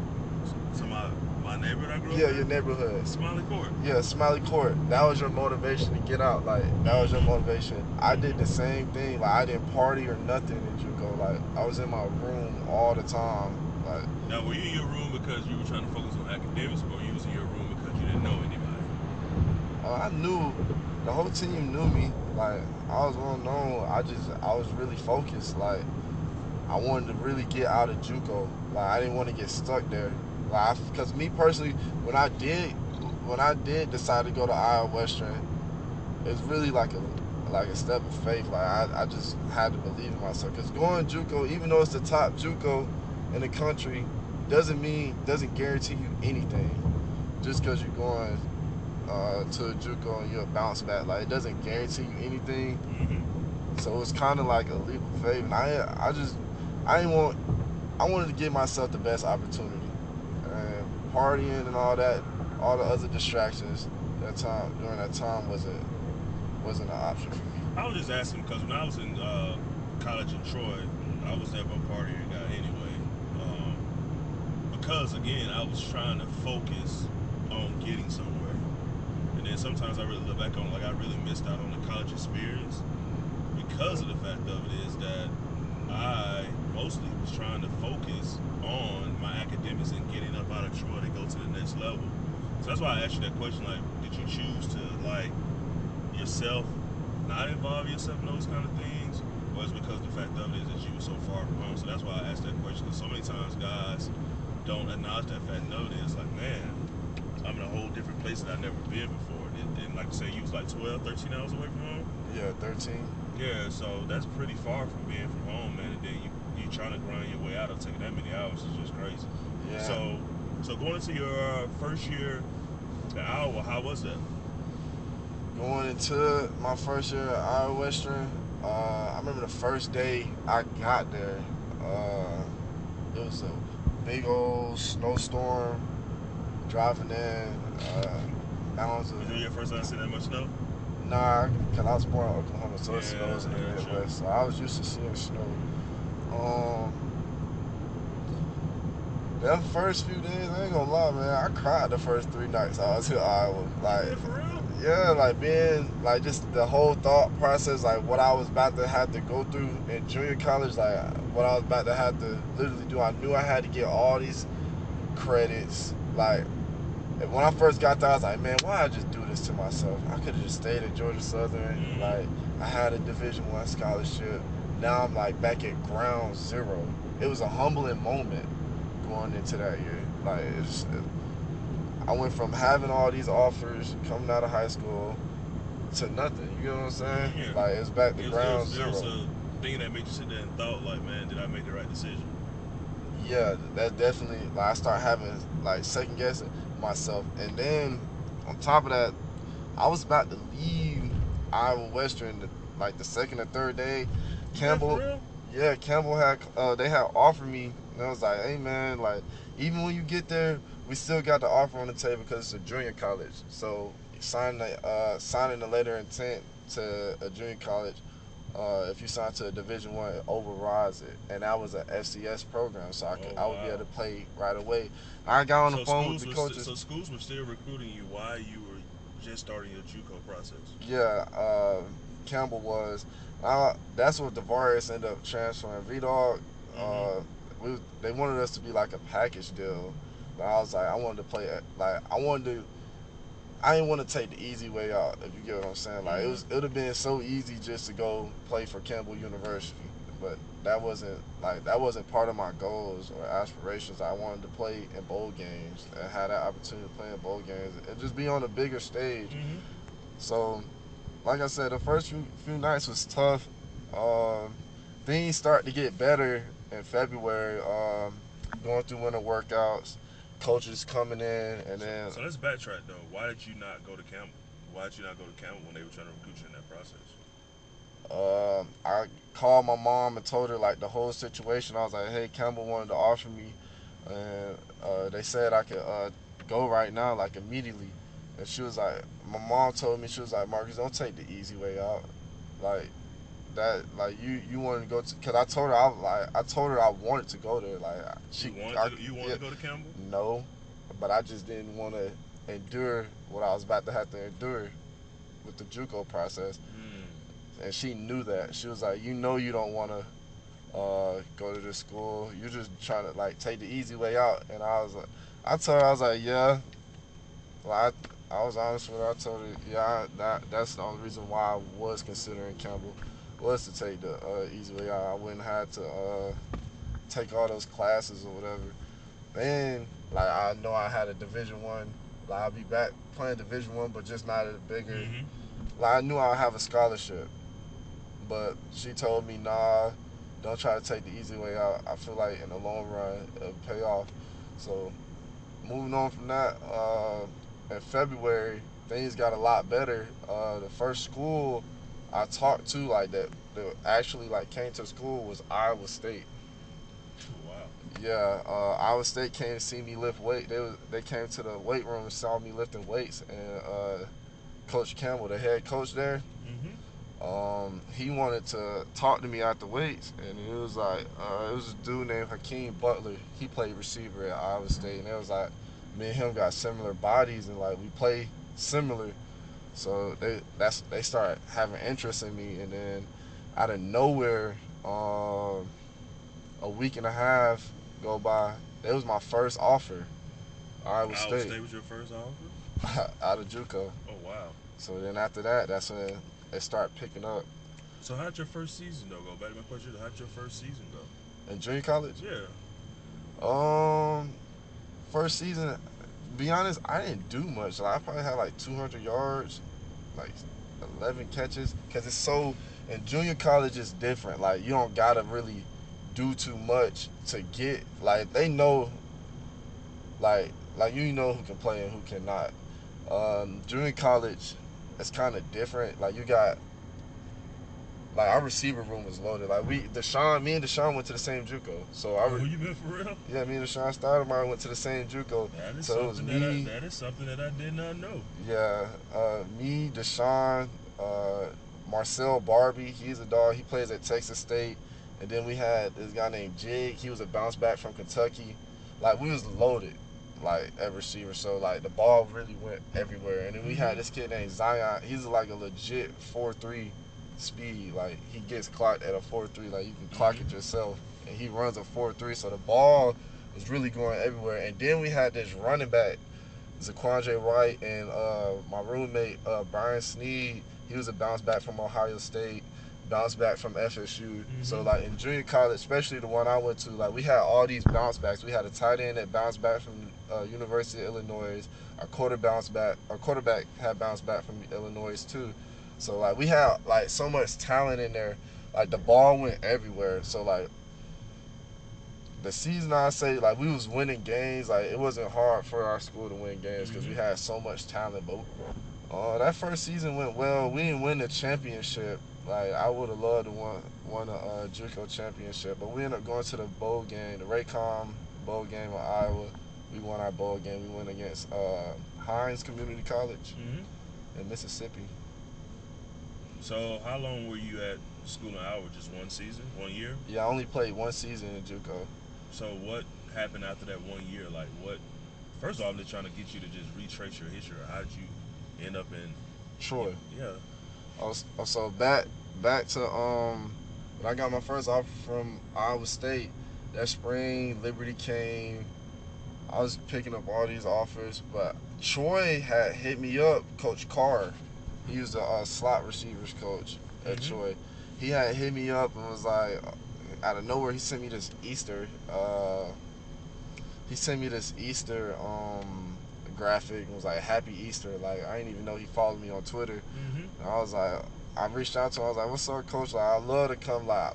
So my neighborhood I grew up in? Yeah, your neighborhood. Smiley Court. Yeah, Smiley Court. That was your motivation to get out. Like, that was your motivation. I did the same thing. Like, I didn't party or nothing in JUCO. Like, I was in my room all the time. Like, now, were you in your room because you were trying to focus on academics, or you was in your room because you didn't know anybody? I knew, the whole team knew me. Like, I was well known. I was really focused. Like, I wanted to really get out of JUCO. Like, I didn't want to get stuck there. Like, because me personally, when I did decide to go to Iowa Western, it was really like a step of faith. Like, I just had to believe in myself. Because going JUCO, even though it's the top JUCO in the country, doesn't guarantee you anything. Just because you're going to a JUCO and you'll bounce back, like it doesn't guarantee you anything. So it's kind of like a leap of faith. And I didn't want I wanted to give myself the best opportunity. And partying and all that, all the other distractions during that time wasn't an option for me. I was just asking because when I was in college in Troy, I was never a partying guy anyway. Because again, I was trying to focus on getting somewhere, and then sometimes I really look back on like I really missed out on the college experience because of the fact of it is that I mostly was trying to focus on my academics and getting up out of Troy to go to the next level. So that's why I asked you that question. Like, did you choose to like yourself not involve yourself in those kind of things, or is it because the fact of it is that you were so far from home? So that's why I asked that question. Because so many times guys don't acknowledge that fact. No, it's like, man, I'm in a whole different place that I've never been before. And like say you was like 12, 13 hours away from home. Yeah, 13. Yeah, so that's pretty far from being from home, man. And then you trying to grind your way out of taking that many hours is just crazy. Yeah. So going into your first year at Iowa, how was that? Going into my first year at Iowa Western, I remember the first day I got there. It was a big old snowstorm. Driving in, mountains Was of. it your first time seeing that much snow? Nah, because I was born in Oklahoma, so it Yeah, snows in the yeah, true. Midwest. So I was used to seeing snow. Them first few days, I ain't gonna lie, man, I cried the first 3 nights I was in Iowa. Like, Yeah, for real? yeah, like being, like just the whole thought process, like what I was about to have to go through in junior college, like what I was about to have to literally do. I knew I had to get all these credits. Like, when I first got there, I was like, man, why I just do this to myself? I could have just stayed at Georgia Southern. Like, I had a Division I scholarship. Now I'm like back at ground zero. It was a humbling moment going into that year. Like, I went from having all these offers coming out of high school to nothing. You know what I'm saying? Yeah. Like, it's back to ground It zero. was a thing that made you sit there and thought, like, man, did I make the right decision? Yeah, that definitely, like, I start having, like, second guessing myself. And then, on top of that, I was about to leave Iowa Western, like, the second or third day. Campbell, yeah, Campbell had, they had offered me, and I was like, hey, man, like, even when you get there, we still got the offer on the table because it's a junior college. So, signing the letter of intent to a junior college, if you sign to a Division I, it overrides it, and that was an FCS program, so I would be able to play right away. I got on the phone with the coaches. So schools were still recruiting you while you were just starting your JUCO process. Yeah, Campbell was. That's what DeVarius ended up transferring. VDog, they wanted us to be like a package deal, but I was like, I wanted to play like I didn't want to take the easy way out, if you get what I'm saying. Like, it would have been so easy just to go play for Campbell University, but that wasn't part of my goals or aspirations. I wanted to play in bowl games and have that opportunity to play in bowl games and just be on a bigger stage. So, like I said, the first few nights was tough. Things start to get better in February. Going through winter workouts, coaches coming in, and then. So let's backtrack though. Why did you not go to Campbell? Why did you not go to Campbell when they were trying to recruit you in that process? I called my mom and told her like the whole situation. I was like, hey, Campbell wanted to offer me, and they said I could go right now, like immediately. And she was like, my mom told me, she was like, Marcus, don't take the easy way out. Like, that, like, you wanted to go to, cause I told her I wanted to go there. Like, You wanted to go to Campbell? No, but I just didn't want to endure what I was about to have to endure with the JUCO process. And she knew that. She was like, you know, you don't want to go to this school. You're just trying to like take the easy way out. And I was like, I told her, I was like, yeah. Well, I was honest with her. I told her, yeah, that's the only reason why I was considering Campbell was to take the easy way out. I wouldn't have to take all those classes or whatever. Then, like, I know I had a Division I. Like, I'll be back playing Division I, but just not at a bigger. Like, I knew I'd have a scholarship. But she told me, nah, don't try to take the easy way out. I feel like in the long run, it'll pay off. So moving on from that, in February things got a lot better. The first school I talked to like that actually like came to school was Iowa State. Wow. Yeah, Iowa State came to see me lift weight. They came to the weight room and saw me lifting weights, and Coach Campbell, the head coach there, Mm-hmm. he wanted to talk to me after weights, and it was like it was a dude named Hakeem Butler. He played receiver at Iowa State, and it was like me and him got similar bodies, and like we play similar. So they started having interest in me, and then out of nowhere, a week and a half go by. It was my first offer, Iowa Iowa State, State was your first offer? out of JUCO. Oh, wow. So then after that, that's when it started picking up. So how'd your first season though go? Back to my question, how'd your first season go? In junior college, Yeah. um, first season, be honest, I didn't do much. Like I probably had like 200 yards, like 11 catches, because it's so in junior college it's different. Like you don't gotta really do too much to get like they know like you know who can play and who cannot. Junior college, it's kind of different. Like you got like our receiver room was loaded. Like me and Deshaun went to the same JUCO. So Oh, you been for real? yeah, me and Deshaun Stoudemire went to the same JUCO. That is So it was something me. that is something that I did not know. Yeah, me, Deshaun, uh, Marcel Barbie. He's a dog. He plays at Texas State. And then we had this guy named Jig. He was a bounce back from Kentucky. Like we was loaded, like at receiver. So like the ball really went everywhere. And then we had this kid named Zion. He's like a legit 4.3 speed. Like he gets clocked at a 4.3. Like you can clock it yourself. And he runs a 4.3. So the ball was really going everywhere. And then we had this running back, Zaquandre Wright, and my roommate Brian Sneed. He was a bounce back from Ohio State, bounce back from FSU. So like in junior college, especially the one I went to, like we had all these bounce backs. We had a tight end that bounced back from University of Illinois. Our quarterback had bounced back from Illinois too. So like we had like so much talent in there. Like the ball went everywhere. So like the season, I say, like we was winning games. Like it wasn't hard for our school to win games because we had so much talent. But that first season went well. We didn't win the championship. Like I would have loved to won a JUCO championship, but we ended up going to the bowl game, the Raycom bowl game in Iowa. We won our bowl game. We went against Hines Community College in Mississippi. So how long were you at school in Iowa? Just one season, 1 year? Yeah, I only played one season in JUCO. So what happened after that 1 year? Like what? First of all, I'm just trying to get you to just retrace your history. How did you end up in Troy? Yeah. So back to when I got my first offer from Iowa State. That spring, Liberty came. I was picking up all these offers, but Troy had hit me up. Coach Carr, he was the slot receivers coach at Troy. He had hit me up and was like, out of nowhere, he sent me this Easter. Graphic and was like Happy Easter. Like I didn't even know he followed me on Twitter. And I was like, I reached out to him. I was like, "What's up, Coach? Like I love to come like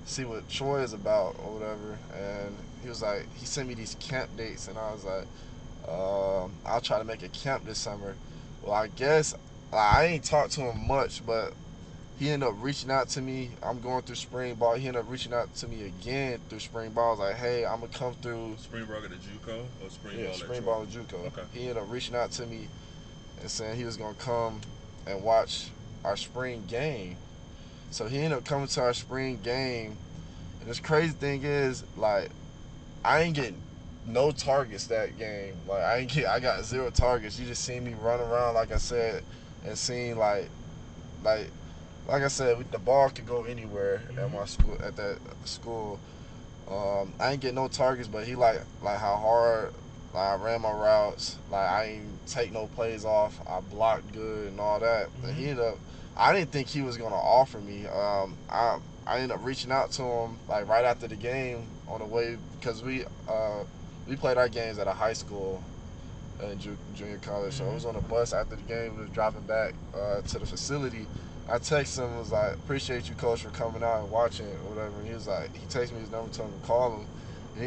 see what Troy is about or whatever." And he was like, he sent me these camp dates, and I was like, I'll try to make a camp this summer. Well, I guess I ain't talked to him much, but he ended up reaching out to me. I'm going through spring ball. He ended up reaching out to me again through spring ball. I was like, hey, I'm gonna come through. Spring ball at JUCO or spring ball at Troy? Spring ball at JUCO. Okay. He ended up reaching out to me and saying he was gonna come and watch our spring game. So he ended up coming to our spring game. And this crazy thing is, like, I ain't getting no targets that game. Like I got 0 targets. You just seen me run around, like I said, and seen like I said, the ball could go anywhere at my school. At that school, I ain't get no targets, but he like how hard like I ran my routes. Like I ain't take no plays off. I blocked good and all that. But he ended up. I didn't think he was gonna offer me. I ended up reaching out to him like right after the game on the way because we played our games at a high school in junior college. So I was on a bus after the game. We was driving back to the facility. I texted him, was like, appreciate you, Coach, for coming out and watching or whatever. And he was like, he texted me his number, told him to call him. He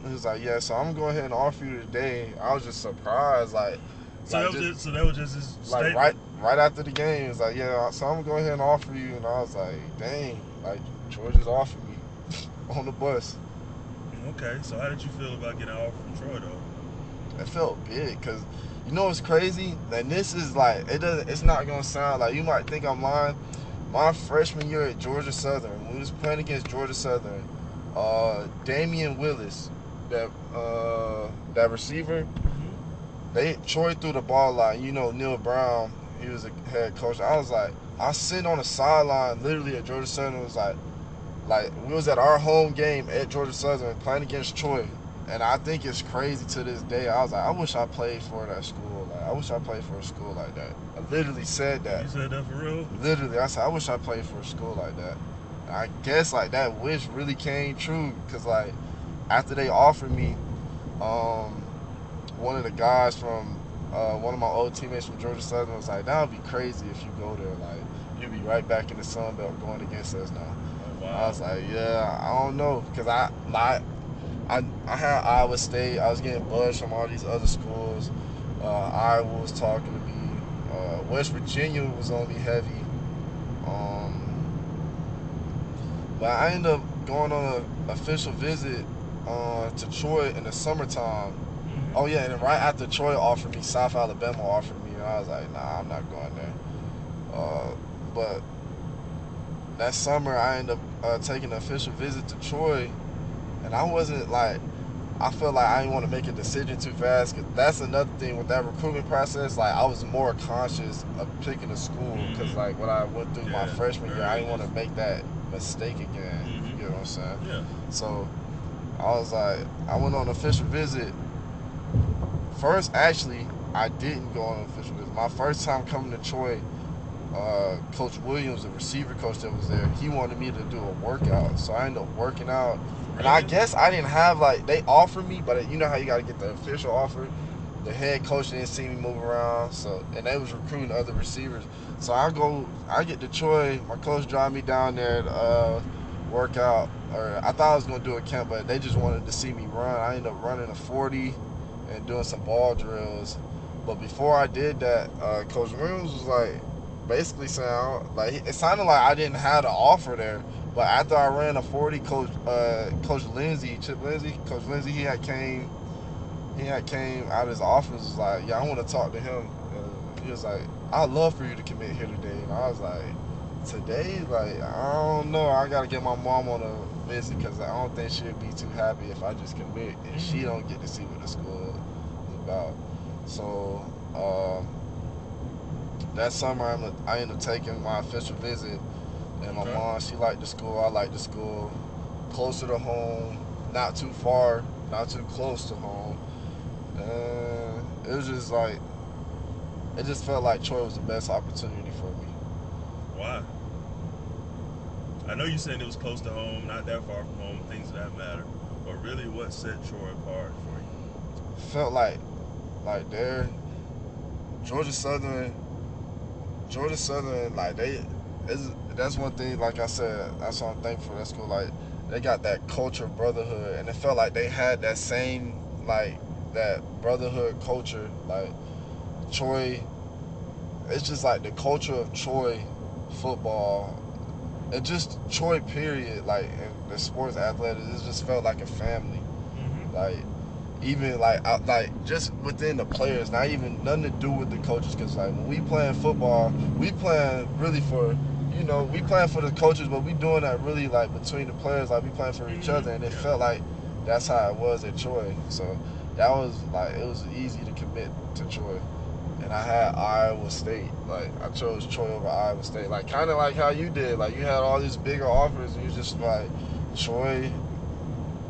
was like, yeah, so I'm going to go ahead and offer you today. I was just surprised, So that was just his statement. right after the game, he was like, yeah, so I'm going to go ahead and offer you. And I was like, dang, like, Troy just offered me on the bus. Okay, so how did you feel about getting an offer from Troy, though? It felt big, because you know what's crazy? And this is like, it's not going to sound like, you might think I'm lying. My freshman year at Georgia Southern, when we was playing against Georgia Southern, Damian Willis, that receiver, Troy threw the ball like, you know, Neil Brown, he was a head coach. I was sitting on the sideline literally at Georgia Southern. It was like we was at our home game at Georgia Southern playing against Troy. And I think it's crazy to this day. I was like, I wish I played for that school. Like, I wish I played for a school like that. I literally said that. You said that for real? Literally, I said, I wish I played for a school like that. And I guess like that wish really came true, because like after they offered me, one of the guys from one of my old teammates from Georgia Southern was like, that would be crazy if you go there. Like, you'd be right back in the Sun Belt going against us now. Oh, wow. I was like, yeah, I don't know, because I had Iowa State. I was getting buzzed from all these other schools. Iowa was talking to me. West Virginia was on me heavy. But I ended up going on an official visit to Troy in the summertime. Oh yeah, and then right after Troy offered me, South Alabama offered me, and I was like, nah, I'm not going there. But that summer, I ended up taking an official visit to Troy, and I wasn't like, I felt like I didn't want to make a decision too fast, because that's another thing with that recruitment process. Like, I was more conscious of picking a school, because like what I went through my freshman year, I didn't want to make that mistake again. You know what I'm saying? Yeah. So I was like, I went on an official visit. First, actually, I didn't go on an official visit. My first time coming to Troy, Coach Williams, the receiver coach that was there, he wanted me to do a workout. So I ended up working out. And I guess I didn't have, like, they offered me, but you know how you got to get the official offer? The head coach didn't see me move around, so, and they was recruiting other receivers. So I get to Troy, my coach drive me down there to work out. Or I thought I was going to do a camp, but they just wanted to see me run. I ended up running a 40 and doing some ball drills. But before I did that, Coach Williams was like, basically saying, like, it sounded like I didn't have the offer there. But after I ran a 40, Coach Lindsey, Chip Lindsey, Coach Lindsey, he had came out of his office, was like, yeah, I want to talk to him. And he was like, I'd love for you to commit here today. And I was like, today? Like, I don't know. I got to get my mom on a visit, because I don't think she'd be too happy if I just commit and she don't get to see what the school is about. So that summer, I ended up taking my official visit. And my mom, she liked the school. I liked the school. Closer to home, not too far, not too close to home. And it was just like, it just felt like Troy was the best opportunity for me. Why? I know you said it was close to home, not that far from home, things of that matter. But really, what set Troy apart for you? Felt like there, Georgia Southern, like that's one thing, like I said, that's what I'm thankful for that school. Like, they got that culture of brotherhood, and it felt like they had that same, like, that brotherhood culture. Like, Troy, it's just like the culture of Troy football, and just Troy period, like, in the sports athletics, it just felt like a family. Like, even like just within the players, not even nothing to do with the coaches, because like when we playing football, we playing really for, you know, we playing for the coaches, but we doing that really like between the players, like we playing for each other, and it felt like that's how it was at Troy. So that was like, it was easy to commit to Troy. And I had Iowa State. Like, I chose Troy over Iowa State. Like, kind of like how you did. Like, you had all these bigger offers, and you just like, Troy,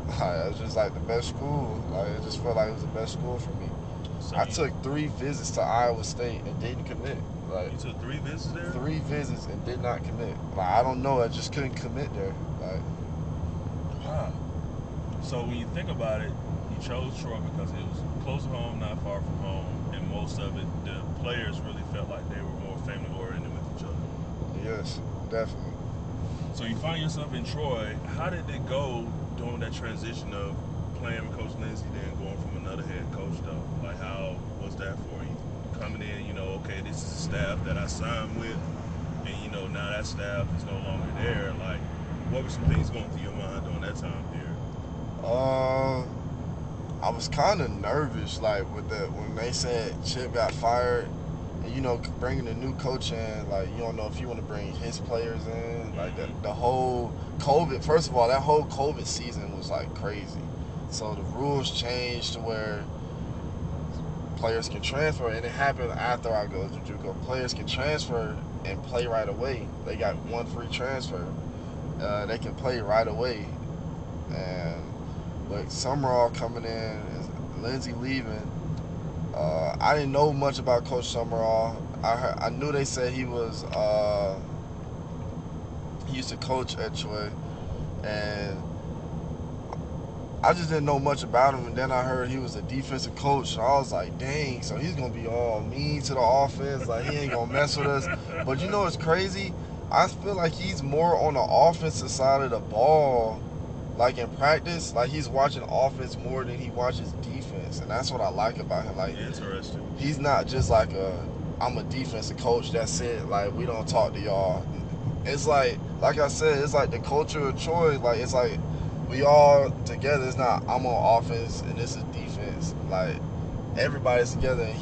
it was just like the best school. Like, it just felt like it was the best school for me. So I took 3 visits to Iowa State and didn't commit. Like, you took 3 visits there? 3 visits and did not commit. Like, I don't know. I just couldn't commit there. Like, wow. So when you think about it, you chose Troy because it was close to home, not far from home, and most of it, the players really felt like they were more family oriented with each other. Yes, definitely. So you find yourself in Troy. How did it go during that transition of playing with Coach Lindsey, then going from another head coach though? Like, how was that for you? Coming in, okay, this is a staff that I signed with, and now that staff is no longer there. Like, what were some things going through your mind during that time period? Uh, I was kind of nervous, like when they said Chip got fired, and bringing a new coach in, like you don't know if you want to bring his players in, like the whole COVID. First of all, that whole COVID season was like crazy, so the rules changed to where players can transfer, and it happened after I go to JUCO. Players can transfer and play right away. They got one free transfer. They can play right away, and but Summerall coming in, Lindsey leaving. I didn't know much about Coach Summerall. I knew they said he was he used to coach at Troy, and I just didn't know much about him. And then I heard he was a defensive coach, so I was like, dang, so he's gonna be all mean to the offense, like he ain't gonna mess with us. But it's crazy. I feel like he's more on the offensive side of the ball. Like in practice, like he's watching offense more than he watches defense, and that's what I like about him. Like, Interesting. He's not just like I'm a defensive coach. That's it. Like we don't talk to y'all. It's like I said, it's like the culture of Troy. Like it's like we all together. It's not I'm on offense and this is defense. Like everybody's together, and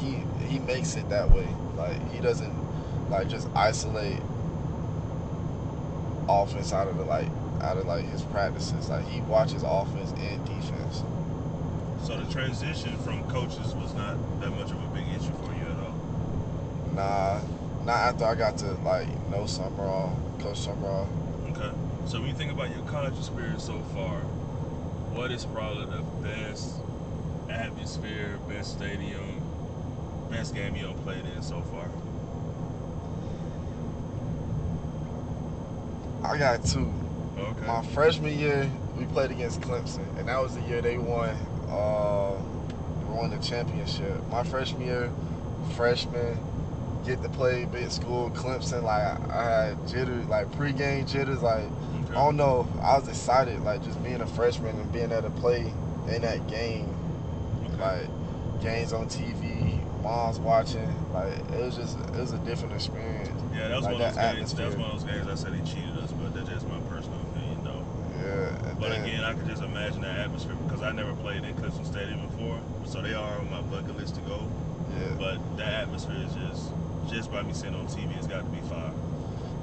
he makes it that way. Like he doesn't like just isolate offense out of his practices. Like he watches offense and defense. So the transition from coaches was not that much of a big issue for you at all? Nah, not after I got to know Summerall, Coach Summerall. Okay. So when you think about your college experience so far, what is probably the best atmosphere, best stadium, best game you played in so far? I got two. Okay. My freshman year, we played against Clemson, and that was the year they won the championship. My freshman year, get to play big school Clemson. Like I had jitters, like pregame jitters. Like Okay. I don't know, I was excited. Like just being a freshman and being able to play in that game. Okay. Like games on TV, mom's watching. Like it was a different experience. Yeah, that was like one of those games. atmosphere. That was one of those games I said they cheated us, but that's just my personal opinion, though. Yeah. But again, I could just imagine that atmosphere because I never played in Clemson Stadium before, so they are on my bucket list to go. Yeah. But that atmosphere is just by me seeing on TV, it's got to be fire.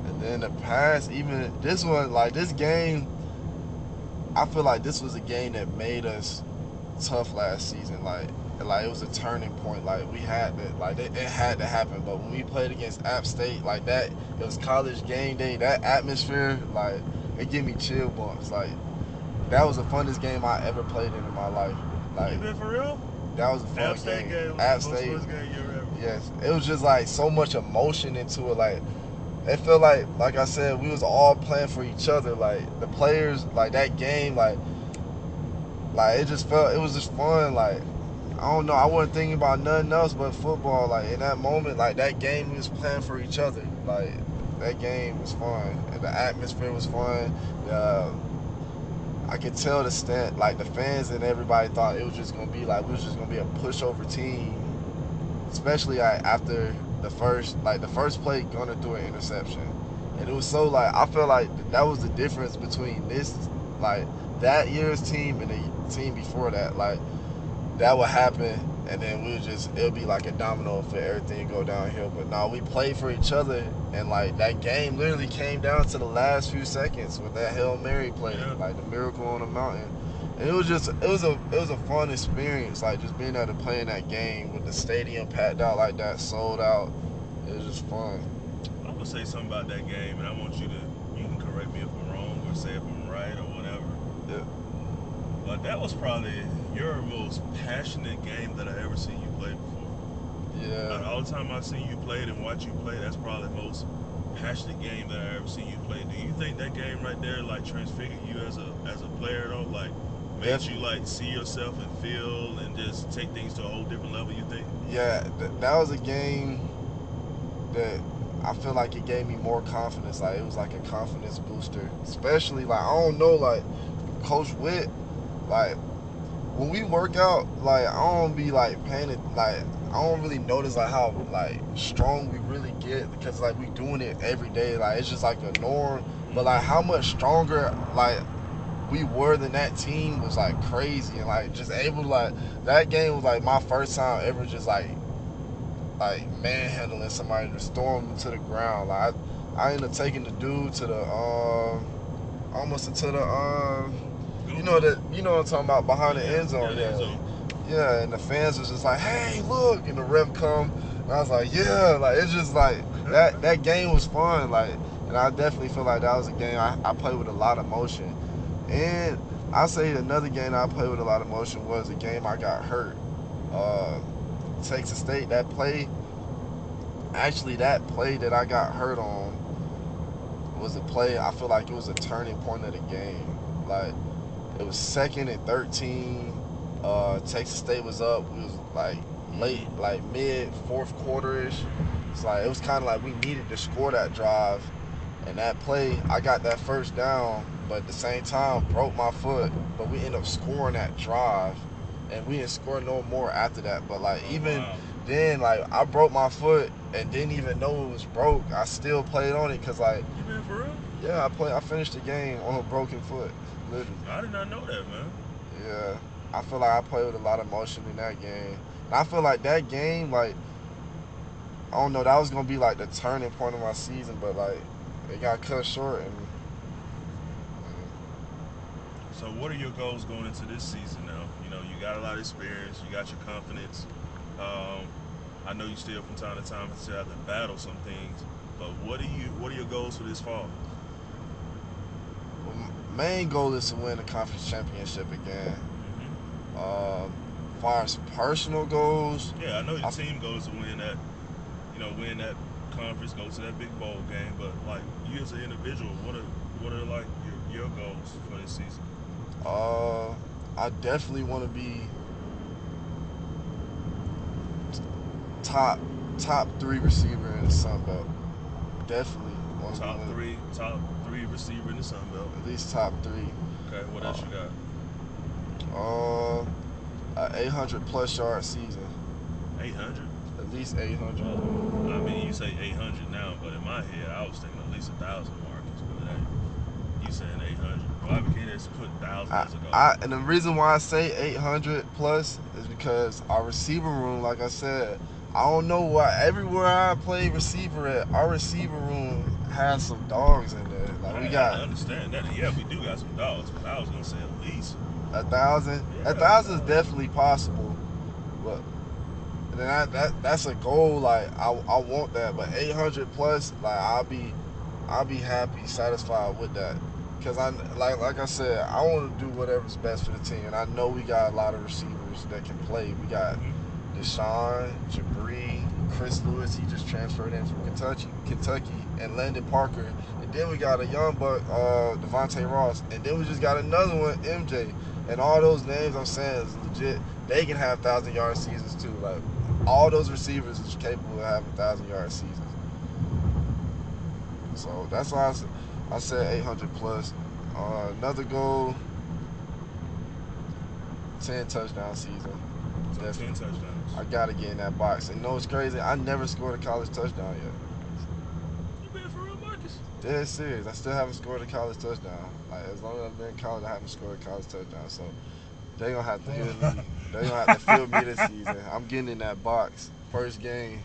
And then the past, even this one, like this game, I feel like this was a game that made us tough last season. Like it was a turning point. Like we had to, it had to happen. But when we played against App State, like that, it was college game day. That atmosphere, like it gave me chill bumps. Like that was the funnest game I ever played in my life. Like You been for real? that was a fun App State game. App Most State. first game you ever had. Yes, it was just like so much emotion into it. Like it felt like I said, we was all playing for each other. Like the players, like that game, like it just felt, it was just fun. Like I don't know, I wasn't thinking about nothing else but football. Like in that moment, like that game, we was playing for each other. Like that game was fun, and the atmosphere was fun. I could tell like the fans and everybody thought it was just gonna be like we was just gonna be a pushover team, especially after the first play Gunner threw an interception, and it was so like I felt like that was the difference between that year's team and the team before that. Like that would happen, and then it'll be like a domino effect, everything go downhill. But no, we played for each other, and like that game literally came down to the last few seconds with that Hail Mary play, like the miracle on the mountain. And it was a fun experience, like just being able to play in that game with the stadium packed out like that, sold out. It was just fun. I'm gonna say something about that game, and I want you can correct me if I'm wrong or say if I'm right or whatever. Yeah. But that was probably your most passionate game that I ever seen you play before. Yeah. All the time I've seen you play and watch you play, that's probably the most passionate game that I ever seen you play. Do you think that game right there like transfigured you as a player though? Like made you like see yourself and feel and just take things to a whole different level, you think? Yeah, that was a game that I feel like it gave me more confidence. Like it was like a confidence booster. Especially like I don't know, like Coach Witt, like when we work out, like I don't be like paying it, like I don't really notice like how like strong we really get because like we doing it every day. Like it's just like a norm. But like how much stronger like we were than that team was like crazy, and like just able to like that game was like my first time ever just like manhandling somebody, just throwing them to the ground. Like I ended up taking the dude to the almost into the you know what I'm talking about, behind the end zone. Yeah, and the fans was just like, hey, look, and the ref come, and I was like, yeah, like it's just like that game was fun, like, and I definitely feel like that was a game I played with a lot of emotion. And I say another game I played with a lot of emotion was a game I got hurt. Texas State, that play that I got hurt on was a play, I feel like it was a turning point of the game. Like, it was 2nd and 13. Texas State was up. It was like late, like mid fourth quarter-ish. It's like it was kind of like we needed to score that drive. And that play, I got that first down, but at the same time broke my foot. But we ended up scoring that drive, and we didn't score no more after that. But like then, like I broke my foot and didn't even know it was broke. I still played on it because like. You been for real? Yeah, I finished the game on a broken foot, literally. I did not know that, man. Yeah, I feel like I played with a lot of emotion in that game. And I feel like that game, like, I don't know, that was gonna be like the turning point of my season, but like it got cut short. And so what are your goals going into this season now? You know, you got a lot of experience, you got your confidence. I know you still from time to time still have to battle some things, but what are your goals for this fall? Main goal is to win the conference championship again. As far as personal goals, yeah, I know your team goes to win that, win that conference, go to that big bowl game. But like you as an individual, what are like your goals for this season? I definitely want to be top 3 receiver in the Sun Belt. Definitely want to top three receiver in the Sun Belt. At least top 3. Okay, what else you got? An 800+ yard season. 800? At least 800. I mean, you say 800 now, but in my head, I was thinking at least 1,000 Marcus. But hey, you saying 800? Why we can't just put thousands as a goal? And the reason why I say 800+ is because our receiver room, like I said, I don't know why everywhere I play receiver at, our receiver room has some dogs in there. Like we got. I understand that. Yeah, we do got some dogs, but I was gonna say at least 1,000. Yeah, 1,000 is definitely possible, but then that's a goal. Like I want that, but 800+, like I'll be happy, satisfied with that. Cause I like I said, I want to do whatever's best for the team, and I know we got a lot of receivers that can play. We got Deshaun, Jabri, Chris Lewis. He just transferred in from Kentucky, and Landon Parker. And then we got a young buck, Devontae Ross, and then we just got another one, MJ. And all those names I'm saying is legit. They can have 1,000-yard seasons too. Like all those receivers is capable of having 1,000-yard seasons. So that's why I said 800+. Another goal, 10 touchdown season. So 10 touchdowns. I gotta get in that box. And you know what's crazy? I never scored a college touchdown yet. You been for real, Marcus? Dead serious. I still haven't scored a college touchdown. Like as long as I've been in college, I haven't scored a college touchdown. So they gonna have to hear me. They gonna have to feel me this season. I'm getting in that box. First game.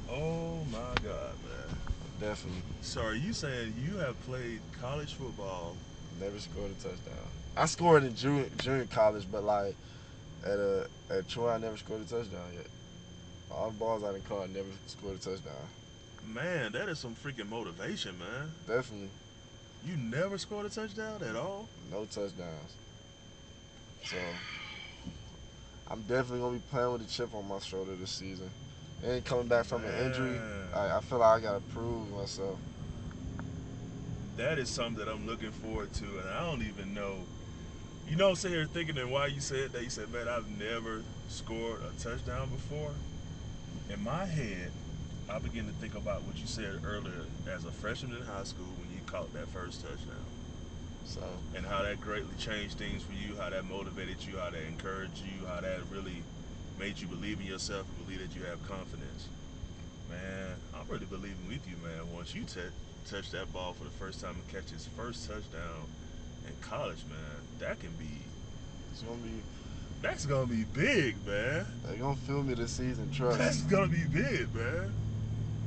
Oh my God, man. Definitely. So are you saying you have played college football? Never scored a touchdown. I scored in junior college, but like at Troy, I never scored a touchdown yet. All the balls I done caught, I never scored a touchdown. Man, that is some freaking motivation, man. Definitely. You never scored a touchdown at all? No touchdowns. So I'm definitely gonna be playing with a chip on my shoulder this season. And coming back from an injury, I feel like I gotta prove myself. That is something that I'm looking forward to, and I don't even know. You know, I'm sitting here thinking, and why you said that, you said, man, I've never scored a touchdown before. In my head, I begin to think about what you said earlier as a freshman in high school when you caught that first touchdown. So And how that greatly changed things for you, how that motivated you, how that encouraged you, how that really made you believe in yourself and believe that you have confidence. Man, I'm really believing with you, man. Once you touch that ball for the first time and catch his first touchdown in college, man, it's gonna be that's gonna be big, man. they gonna feel me this season. That's Trust. gonna be big, man.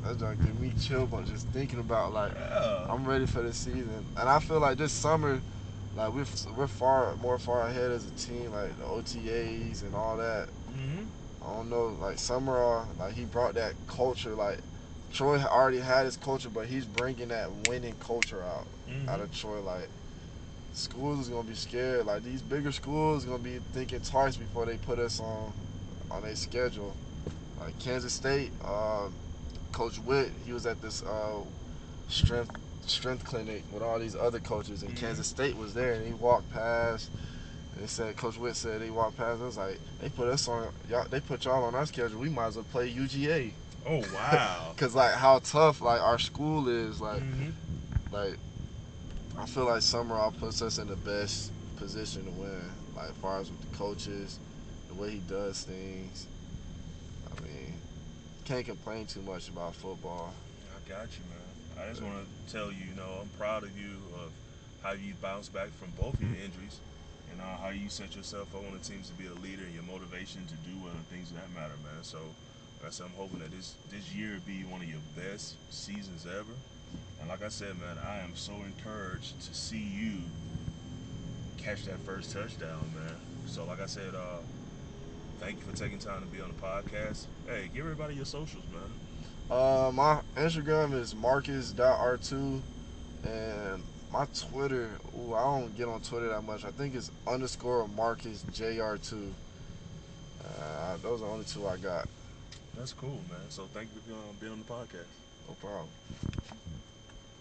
That's gonna give me chill, but just thinking about like Yeah. I'm ready for this season, and I feel like this summer, like we're far ahead as a team, like the OTAs and all that. Mm-hmm. I don't know, like Summerall, like he brought that culture. Like Troy already had his culture, but he's bringing that winning culture out Mm-hmm. of Troy. Like schools is gonna be scared. Like these bigger schools gonna be thinking twice before they put us on their schedule. Like Kansas State, Coach Witt, he was at this strength strength clinic with all these other coaches, and Mm-hmm. Kansas State was there, and he walked past. They said Coach Witt said they walked past. I was like, they put us on y'all. They put y'all on our schedule. We might as well play UGA, Oh wow. cause like how tough like our school is. Mm-hmm. Like I feel like Summerall puts us in the best position to win. Like as far as with the coaches, the way he does things. I mean, can't complain too much about football. I got you, man. I just want to tell you, I'm proud of you of how you bounced back from both of your injuries and how you set yourself up on the teams to be a leader and your motivation to do well and things of that matter, man. So, like I said, I'm hoping that this year be one of your best seasons ever. And like I said, man, I am so encouraged to see you catch that first touchdown, man. So, like I said, thank you for taking time to be on the podcast. Hey, give everybody your socials, man. My Instagram is Marcus.R2, and my Twitter, ooh, I don't get on Twitter that much. I think it's underscore Marcus JR2. Those are the only two I got. That's cool, man. So thank you for being on the podcast. No problem.